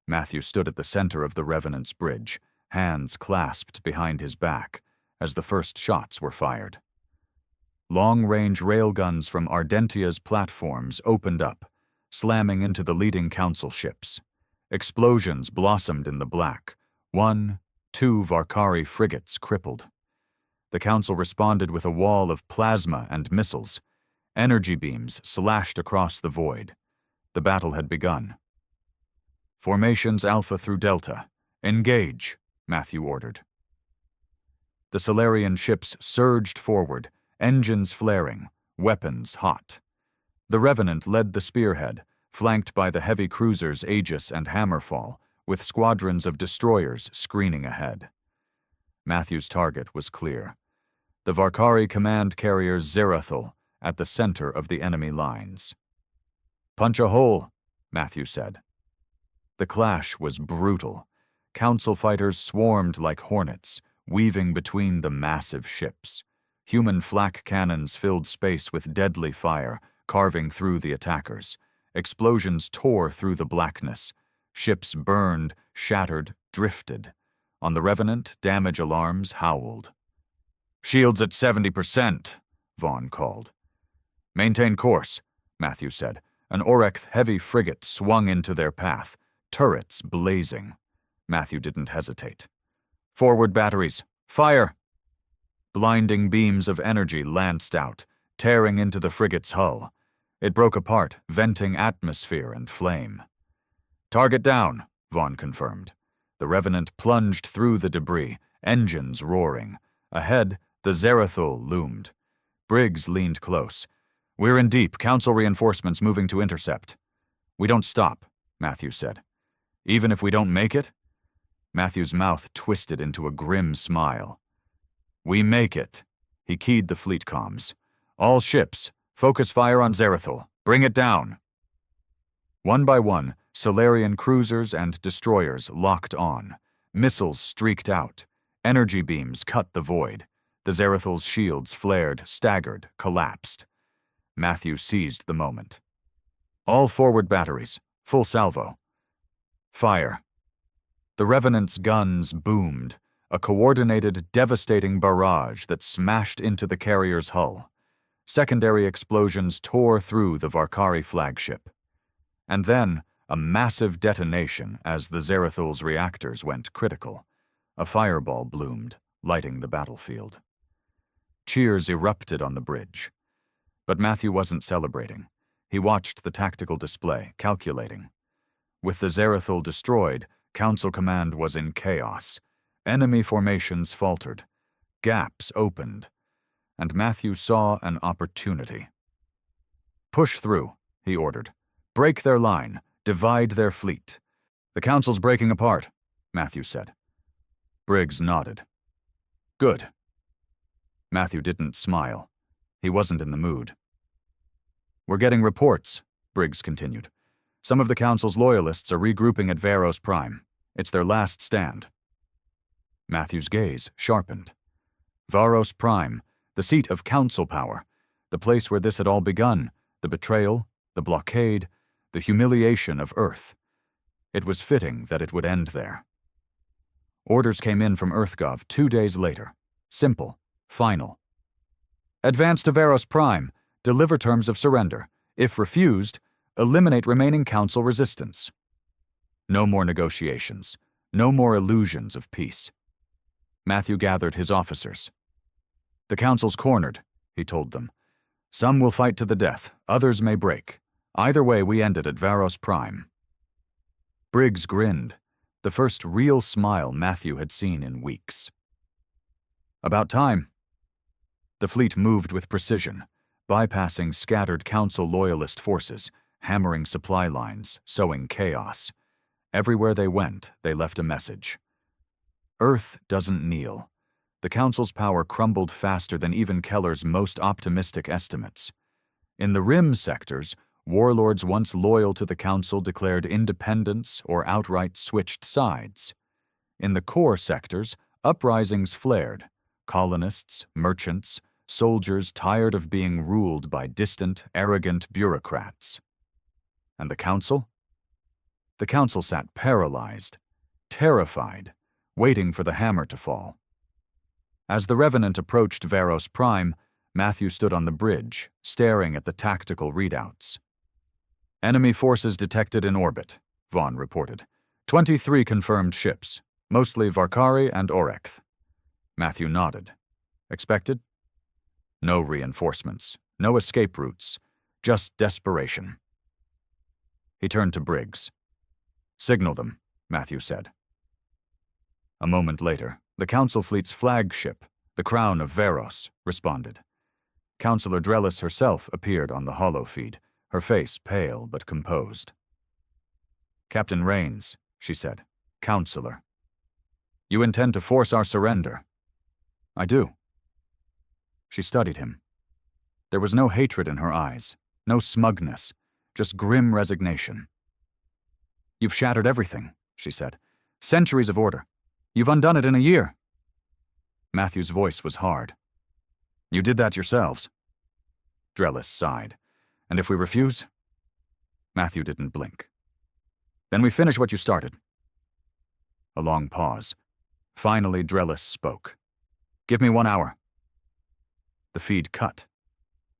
Matthew stood at the center of the Revenant's bridge, hands clasped behind his back, as the first shots were fired. Long-range railguns from Ardentia's platforms opened up, slamming into the leading council ships. Explosions blossomed in the black. 1, 2 Varkari frigates crippled. The council responded with a wall of plasma and missiles. Energy beams slashed across the void. The battle had begun. "Formations Alpha through Delta. Engage," Matthew ordered. The Solarian ships surged forward, engines flaring, weapons hot. The Revenant led the spearhead, flanked by the heavy cruisers Aegis and Hammerfall, with squadrons of destroyers screening ahead. Matthew's target was clear. The Varkari command carrier Zerathul, at the center of the enemy lines. "Punch a hole," Matthew said. The clash was brutal. Council fighters swarmed like hornets, weaving between the massive ships. Human flak cannons filled space with deadly fire, carving through the attackers. Explosions tore through the blackness. Ships burned, shattered, drifted. On the Revenant, damage alarms howled. "Shields at 70%, Vaughn called. "Maintain course," Matthew said. An Orek heavy frigate swung into their path, turrets blazing. Matthew didn't hesitate. "Forward batteries, fire!" Blinding beams of energy lanced out, tearing into the frigate's hull. It broke apart, venting atmosphere and flame. "Target down," Vaughn confirmed. The Revenant plunged through the debris, engines roaring. Ahead, the Zerathul loomed. Briggs leaned close. "We're in deep, council reinforcements moving to intercept." "We don't stop," Matthew said. "Even if we don't make it?" Matthew's mouth twisted into a grim smile. "We make it." He keyed the fleet comms. "All ships, focus fire on Zerathul. Bring it down." One by one, Solarian cruisers and destroyers locked on. Missiles streaked out. Energy beams cut the void. The Zerathul's shields flared, staggered, collapsed. Matthew seized the moment. "All forward batteries, full salvo." Fire. The Revenant's guns boomed, a coordinated, devastating barrage that smashed into the carrier's hull. Secondary explosions tore through the Varkari flagship. And then, a massive detonation as the Zerathul's reactors went critical. A fireball bloomed, lighting the battlefield. Cheers erupted on the bridge. But Matthew wasn't celebrating. He watched the tactical display, calculating. With the Zerathul destroyed, Council Command was in chaos. Enemy formations faltered. Gaps opened. And Matthew saw an opportunity. "Push through," he ordered. "Break their line. Divide their fleet." "The Council's breaking apart," Matthew said. Briggs nodded. "Good." Matthew didn't smile. He wasn't in the mood. "We're getting reports," Briggs continued. "Some of the Council's loyalists are regrouping at Varos Prime. It's their last stand." Matthew's gaze sharpened. Varos Prime, the seat of Council power, the place where this had all begun, the betrayal, the blockade, the humiliation of Earth. It was fitting that it would end there. Orders came in from EarthGov 2 days later. Simple, final. "Advance to Varos Prime. Deliver terms of surrender. If refused, eliminate remaining Council resistance." No more negotiations. No more illusions of peace. Matthew gathered his officers. "The Council's cornered," he told them. "Some will fight to the death. Others may break. Either way, we end it at Varos Prime." Briggs grinned, the first real smile Matthew had seen in weeks. "About time." The fleet moved with precision, bypassing scattered Council loyalist forces, hammering supply lines, sowing chaos. Everywhere they went, they left a message. Earth doesn't kneel. The Council's power crumbled faster than even Keller's most optimistic estimates. In the Rim sectors, warlords once loyal to the Council declared independence or outright switched sides. In the core sectors, uprisings flared. Colonists, merchants, soldiers tired of being ruled by distant, arrogant bureaucrats. And the Council? The Council sat paralyzed, terrified, waiting for the hammer to fall. As the Revenant approached Varos Prime, Matthew stood on the bridge, staring at the tactical readouts. Enemy forces detected in orbit, Vaughn reported. 23 confirmed ships, mostly Varkari and Orekth. Matthew nodded. Expected? No reinforcements, no escape routes, just desperation. He turned to Briggs. Signal them, Matthew said. A moment later, the Council fleet's flagship, the Crown of Varos, responded. Councillor Drellis herself appeared on the holofeed, her face pale but composed. Captain Rains, she said, Councillor. You intend to force our surrender? I do. She studied him. There was no hatred in her eyes, no smugness, just grim resignation. You've shattered everything, she said. Centuries of order. You've undone it in a year. Matthew's voice was hard. You did that yourselves. Drellis sighed. And if we refuse? Matthew didn't blink. Then we finish what you started. A long pause. Finally, Drellis spoke. Give me 1 hour. The feed cut.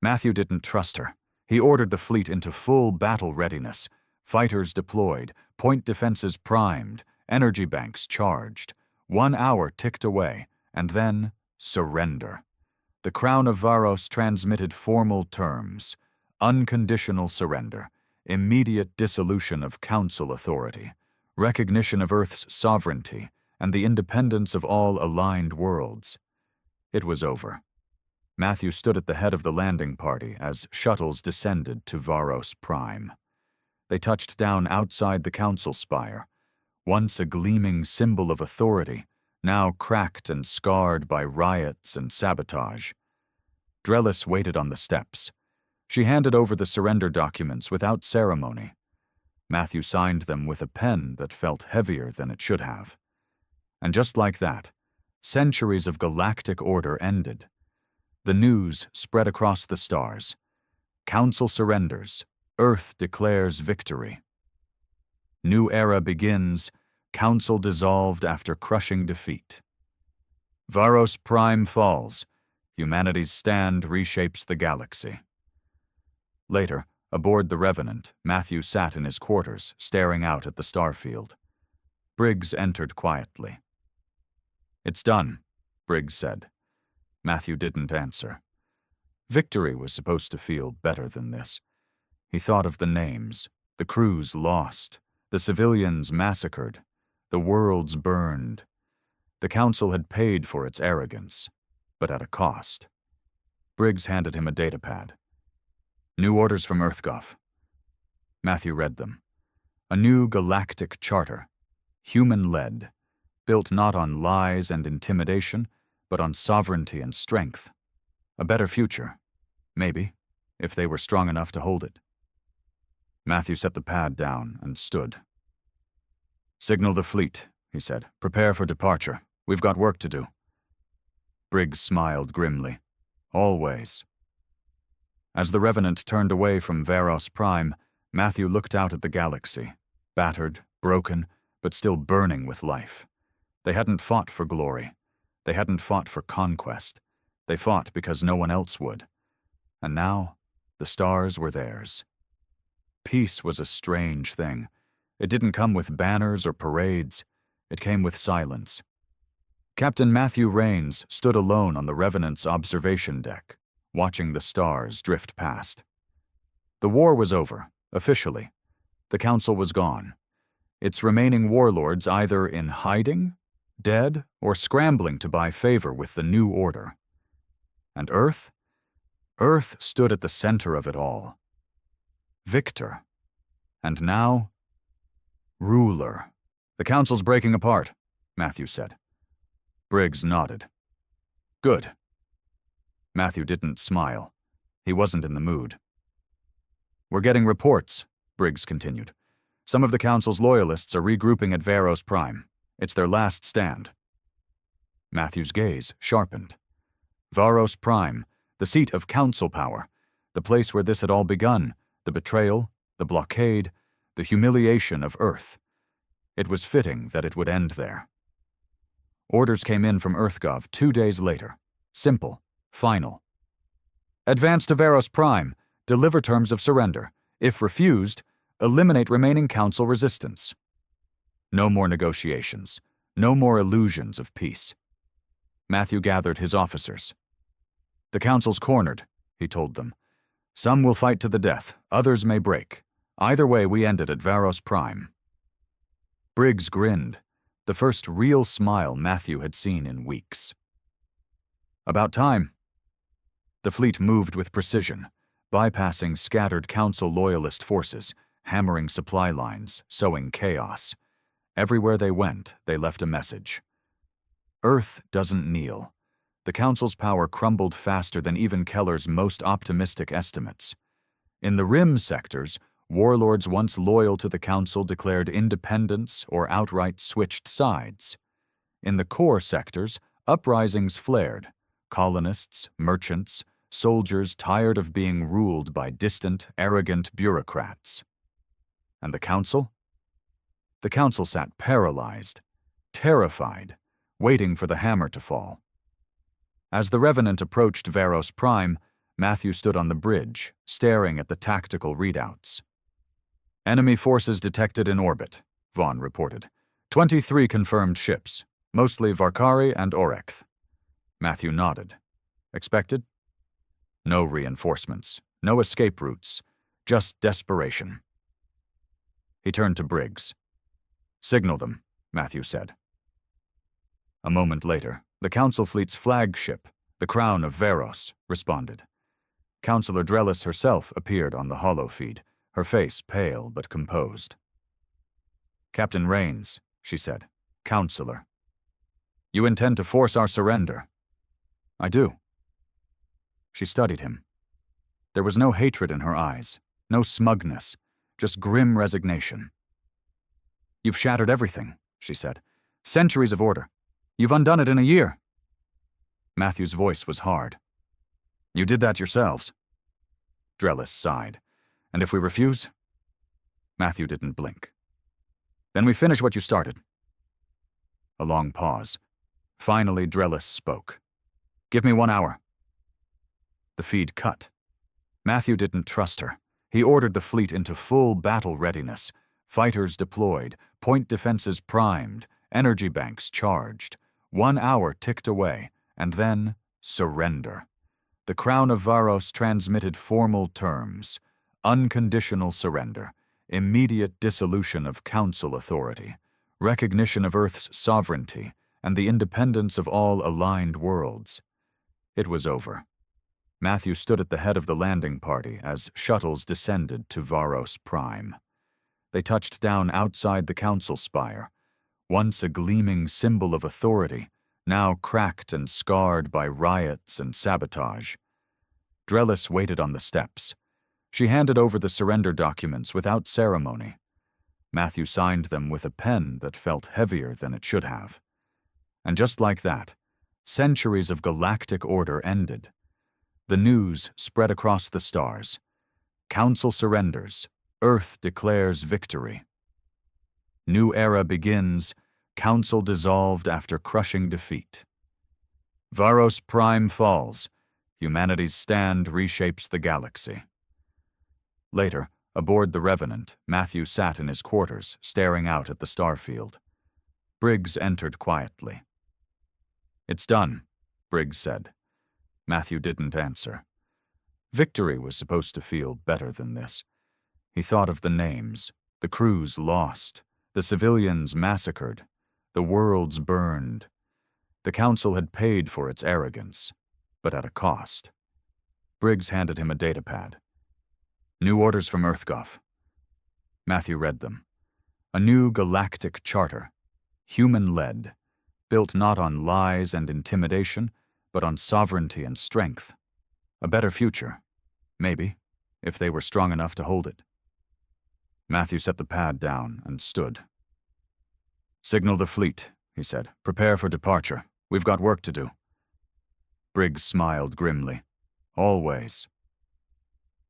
Matthew didn't trust her. He ordered the fleet into full battle readiness. Fighters deployed, point defenses primed, energy banks charged. 1 hour ticked away, and then surrender. The Crown of Varos transmitted formal terms. Unconditional surrender, immediate dissolution of Council authority, recognition of Earth's sovereignty, and the independence of all aligned worlds. It was over. Matthew stood at the head of the landing party as shuttles descended to Varos Prime. They touched down outside the Council spire, once a gleaming symbol of authority, now cracked and scarred by riots and sabotage. Drellis waited on the steps. She handed over the surrender documents without ceremony. Matthew signed them with a pen that felt heavier than it should have. And just like that, centuries of galactic order ended. The news spread across the stars. Council surrenders. Earth declares victory. New era begins. Council dissolved after crushing defeat. Varos Prime falls. Humanity's stand reshapes the galaxy. Later, aboard the Revenant, Matthew sat in his quarters, staring out at the starfield. Briggs entered quietly. It's done, Briggs said. Matthew didn't answer. Victory was supposed to feel better than this. He thought of the names, the crews lost, the civilians massacred, the worlds burned. The Council had paid for its arrogance, but at a cost. Briggs handed him a datapad. New orders from EarthGov. Matthew read them. A new galactic charter, human-led, built not on lies and intimidation, but on sovereignty and strength. A better future, maybe, if they were strong enough to hold it. Matthew set the pad down and stood. Signal the fleet, he said. Prepare for departure. We've got work to do. Briggs smiled grimly. Always. As the Revenant turned away from Varos Prime, Matthew looked out at the galaxy, battered, broken, but still burning with life. They hadn't fought for glory. They hadn't fought for conquest. They fought because no one else would. And now, the stars were theirs. Peace was a strange thing. It didn't come with banners or parades. It came with silence. Captain Matthew Rains stood alone on the Revenant's observation deck, watching the stars drift past. The war was over, officially. The Council was gone. Its remaining warlords either in hiding, dead, or scrambling to buy favor with the new order. And Earth? Earth stood at the center of it all. Victor. And now, ruler. The council's breaking apart, Matthew said. Briggs nodded. Good. Matthew didn't smile. He wasn't in the mood. We're getting reports, Briggs continued. Some of the council's loyalists are regrouping at Varos Prime. It's their last stand. Matthew's gaze sharpened. Varos Prime, the seat of council power, the place where this had all begun, the betrayal, the blockade, the humiliation of Earth. It was fitting that it would end there. Orders came in from EarthGov 2 days later. Simple, final. Advance to Varos Prime, deliver terms of surrender. If refused, eliminate remaining council resistance. No more negotiations, no more illusions of peace. Matthew gathered his officers. The council's cornered, he told them. Some will fight to the death, others may break. Either way, we end it at Varos Prime. Briggs grinned, the first real smile Matthew had seen in weeks. About time. The fleet moved with precision, bypassing scattered council loyalist forces, hammering supply lines, sowing chaos. Everywhere they went, they left a message. Earth doesn't kneel. The council's power crumbled faster than even Keller's most optimistic estimates. In the rim sectors, warlords once loyal to the council declared independence or outright switched sides. In the core sectors, uprisings flared. Colonists, merchants, soldiers tired of being ruled by distant, arrogant bureaucrats. And the council? The council sat paralyzed, terrified, waiting for the hammer to fall. As the Revenant approached Varos Prime, Matthew stood on the bridge, staring at the tactical readouts. Enemy forces detected in orbit, Vaughn reported. 23 confirmed ships, mostly Varkari and Orekth. Matthew nodded. Expected? No reinforcements, no escape routes, just desperation. He turned to Briggs. Signal them, Matthew said. A moment later, the Council fleet's flagship, the Crown of Varos, responded. Councillor Drellis herself appeared on the holofeed, her face pale but composed. Captain Rains, she said, Councillor. You intend to force our surrender? I do. She studied him. There was no hatred in her eyes, no smugness, just grim resignation. You've shattered everything, she said. Centuries of order. You've undone it in a year. Matthew's voice was hard. You did that yourselves. Drellis sighed. And if we refuse? Matthew didn't blink. Then we finish what you started. A long pause. Finally, Drellis spoke. Give me 1 hour. The feed cut. Matthew didn't trust her. He ordered the fleet into full battle readiness. Fighters deployed, point defenses primed, energy banks charged. 1 hour ticked away, and then surrender. The Crown of Varos transmitted formal terms. Unconditional surrender, immediate dissolution of council authority, recognition of Earth's sovereignty, and the independence of all aligned worlds. It was over. Matthew stood at the head of the landing party as shuttles descended to Varos Prime. They touched down outside the council spire, once a gleaming symbol of authority, now cracked and scarred by riots and sabotage. Drellis waited on the steps. She handed over the surrender documents without ceremony. Matthew signed them with a pen that felt heavier than it should have. And just like that, centuries of galactic order ended. The news spread across the stars. Council surrenders. Earth declares victory. New era begins. Council dissolved after crushing defeat. Varos Prime falls. Humanity's stand reshapes the galaxy. Later, aboard the Revenant, Matthew sat in his quarters, staring out at the starfield. Briggs entered quietly. It's done, Briggs said. Matthew didn't answer. Victory was supposed to feel better than this. He thought of the names, the crews lost, the civilians massacred, the worlds burned. The council had paid for its arrogance. but at a cost. Briggs handed him a datapad. New orders from EarthGov. Matthew read them. A new galactic charter, human-led, built not on lies and intimidation, but on sovereignty and strength. A better future, maybe, if they were strong enough to hold it. Matthew set the pad down and stood. Signal the fleet, he said. Prepare for departure. We've got work to do. Briggs smiled grimly. Always.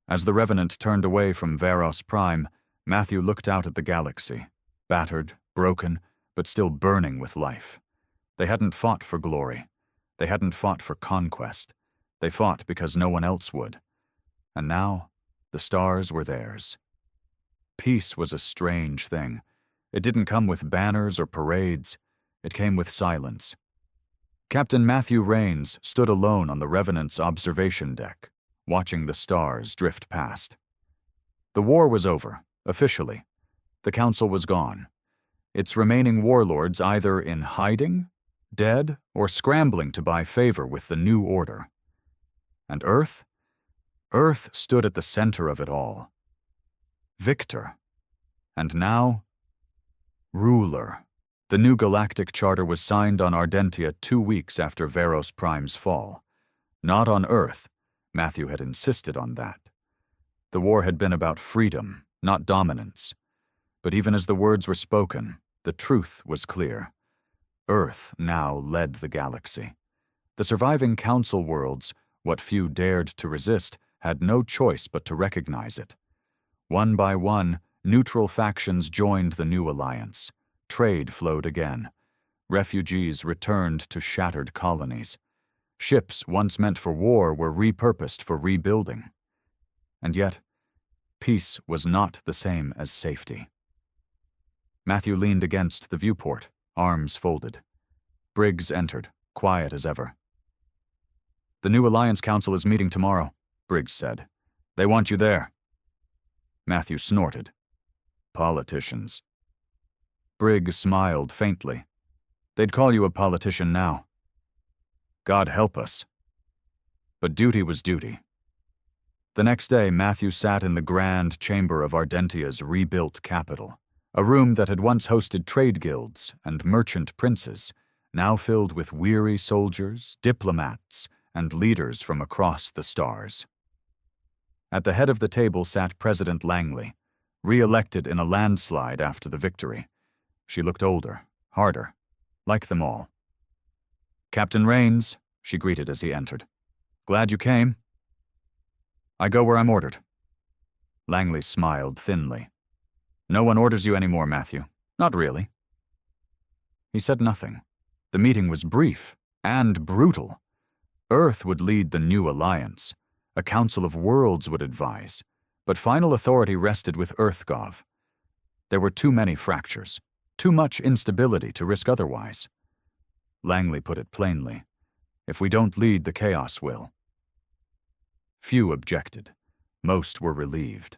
As the Revenant turned away from Varos Prime, Matthew looked out at the galaxy, battered, broken, but still burning with life. They hadn't fought for glory. They hadn't fought for conquest. They fought because no one else would. And now, the stars were theirs. Peace was a strange thing. It didn't come with banners or parades. It came with silence. Captain Matthew Rains stood alone on the Revenant's observation deck, watching the stars drift past. The war was over, officially. The Council was gone. Its remaining warlords either in hiding, dead, or scrambling to buy favor with the new order. And Earth? Earth stood at the center of it all. Victor. And now, ruler. The new galactic charter was signed on Ardentia 2 weeks after Varos Prime's fall. Not on Earth. Matthew had insisted on that. The war had been about freedom, not dominance. But even as the words were spoken, the truth was clear. Earth now led the galaxy. The surviving Council worlds, what few dared to resist, had no choice but to recognize it. One by one, neutral factions joined the new alliance. Trade flowed again. Refugees returned to shattered colonies. Ships once meant for war were repurposed for rebuilding. And yet, peace was not the same as safety. Matthew leaned against the viewport, arms folded. Briggs entered, quiet as ever. The new Alliance Council is meeting tomorrow, Briggs said. They want you there. Matthew snorted. Politicians. Briggs smiled faintly. They'd call you a politician now. God help us. But duty was duty. The next day, Matthew sat in the grand chamber of Ardentia's rebuilt capital, a room that had once hosted trade guilds and merchant princes, now filled with weary soldiers, diplomats, and leaders from across the stars. At the head of the table sat President Langley, re-elected in a landslide after the victory. She looked older, harder, like them all. Captain Rains, she greeted as he entered. Glad you came. I go where I'm ordered. Langley smiled thinly. No one orders you anymore, Matthew. Not really. He said nothing. The meeting was brief and brutal. Earth would lead the new alliance. A council of worlds would advise. But final authority rested with EarthGov. There were too many fractures, too much instability to risk otherwise. Langley put it plainly. If we don't lead, the chaos will. Few objected. Most were relieved.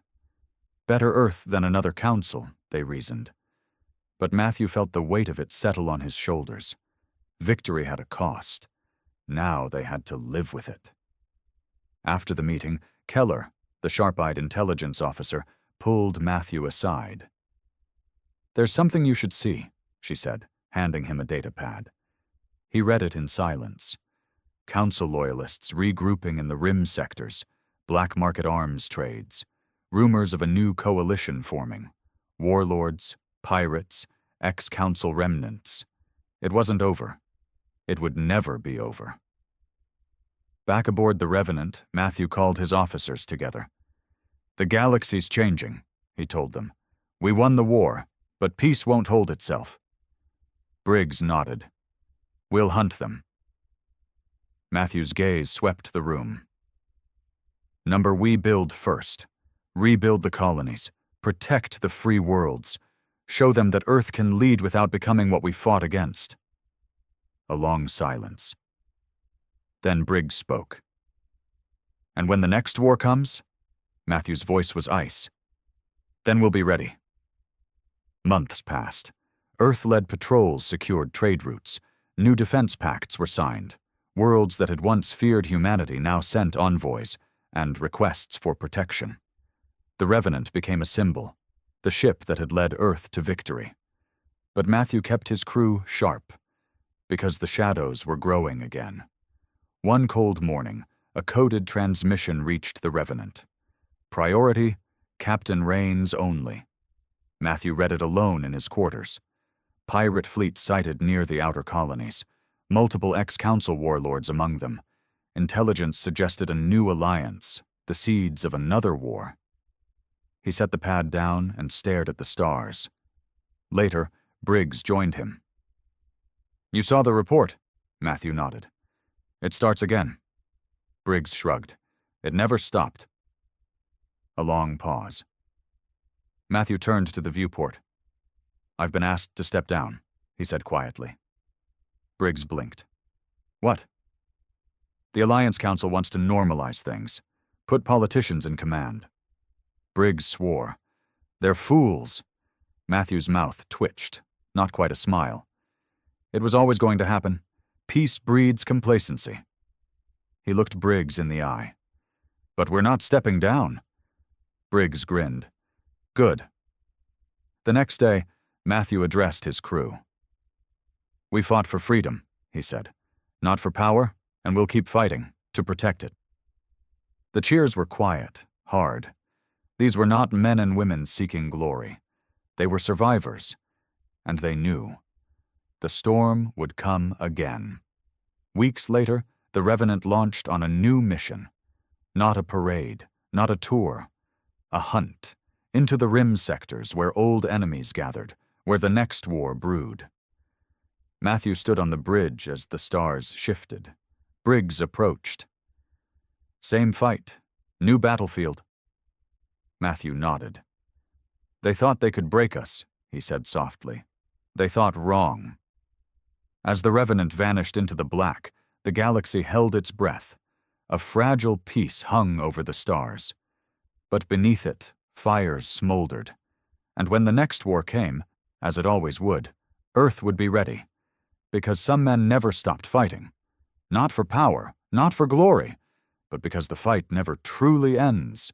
Better Earth than another council, they reasoned. But Matthew felt the weight of it settle on his shoulders. Victory had a cost. Now they had to live with it. After the meeting, Keller, the sharp-eyed intelligence officer, pulled Matthew aside. There's something you should see, she said, handing him a datapad. He read it in silence. Council loyalists regrouping in the rim sectors, black market arms trades, rumors of a new coalition forming, warlords, pirates, ex-council remnants. It wasn't over. It would never be over. Back aboard the Revenant, Matthew called his officers together. The galaxy's changing, he told them. We won the war, but peace won't hold itself. Briggs nodded. We'll hunt them. Matthew's gaze swept the room. Number we build first. Rebuild the colonies. Protect the free worlds. Show them that Earth can lead without becoming what we fought against. A long silence. Then Briggs spoke. And when the next war comes, Matthew's voice was ice. Then we'll be ready. Months passed. Earth-led patrols secured trade routes. New defense pacts were signed. Worlds that had once feared humanity now sent envoys and requests for protection. The Revenant became a symbol, the ship that had led Earth to victory. But Matthew kept his crew sharp, because the shadows were growing again. One cold morning, a coded transmission reached the Revenant. Priority, Captain Rains only. Matthew read it alone in his quarters. Pirate fleet sighted near the outer colonies, multiple ex-council warlords among them. Intelligence suggested a new alliance, the seeds of another war. He set the pad down and stared at the stars. Later, Briggs joined him. "You saw the report," Matthew nodded. "It starts again." Briggs shrugged. "It never stopped." A long pause. Matthew turned to the viewport. "I've been asked to step down," he said quietly. Briggs blinked. "What?" "The Alliance Council wants to normalize things, put politicians in command." Briggs swore. "They're fools." Matthew's mouth twitched, not quite a smile. "It was always going to happen. Peace breeds complacency." He looked Briggs in the eye. "But we're not stepping down." Briggs grinned. "Good." The next day, Matthew addressed his crew. "We fought for freedom," he said. "Not for power, and we'll keep fighting, to protect it." The cheers were quiet, hard. These were not men and women seeking glory. They were survivors, and they knew. The storm would come again. Weeks later, the Revenant launched on a new mission. Not a parade, not a tour. A hunt, into the rim sectors where old enemies gathered, where the next war brewed. Matthew stood on the bridge as the stars shifted. Briggs approached. "Same fight, new battlefield." Matthew nodded. "They thought they could break us," he said softly. "They thought wrong." As the Revenant vanished into the black, the galaxy held its breath. A fragile peace hung over the stars. But beneath it, fires smoldered. And when the next war came, as it always would, Earth would be ready. Because some men never stopped fighting. Not for power, not for glory, but because the fight never truly ends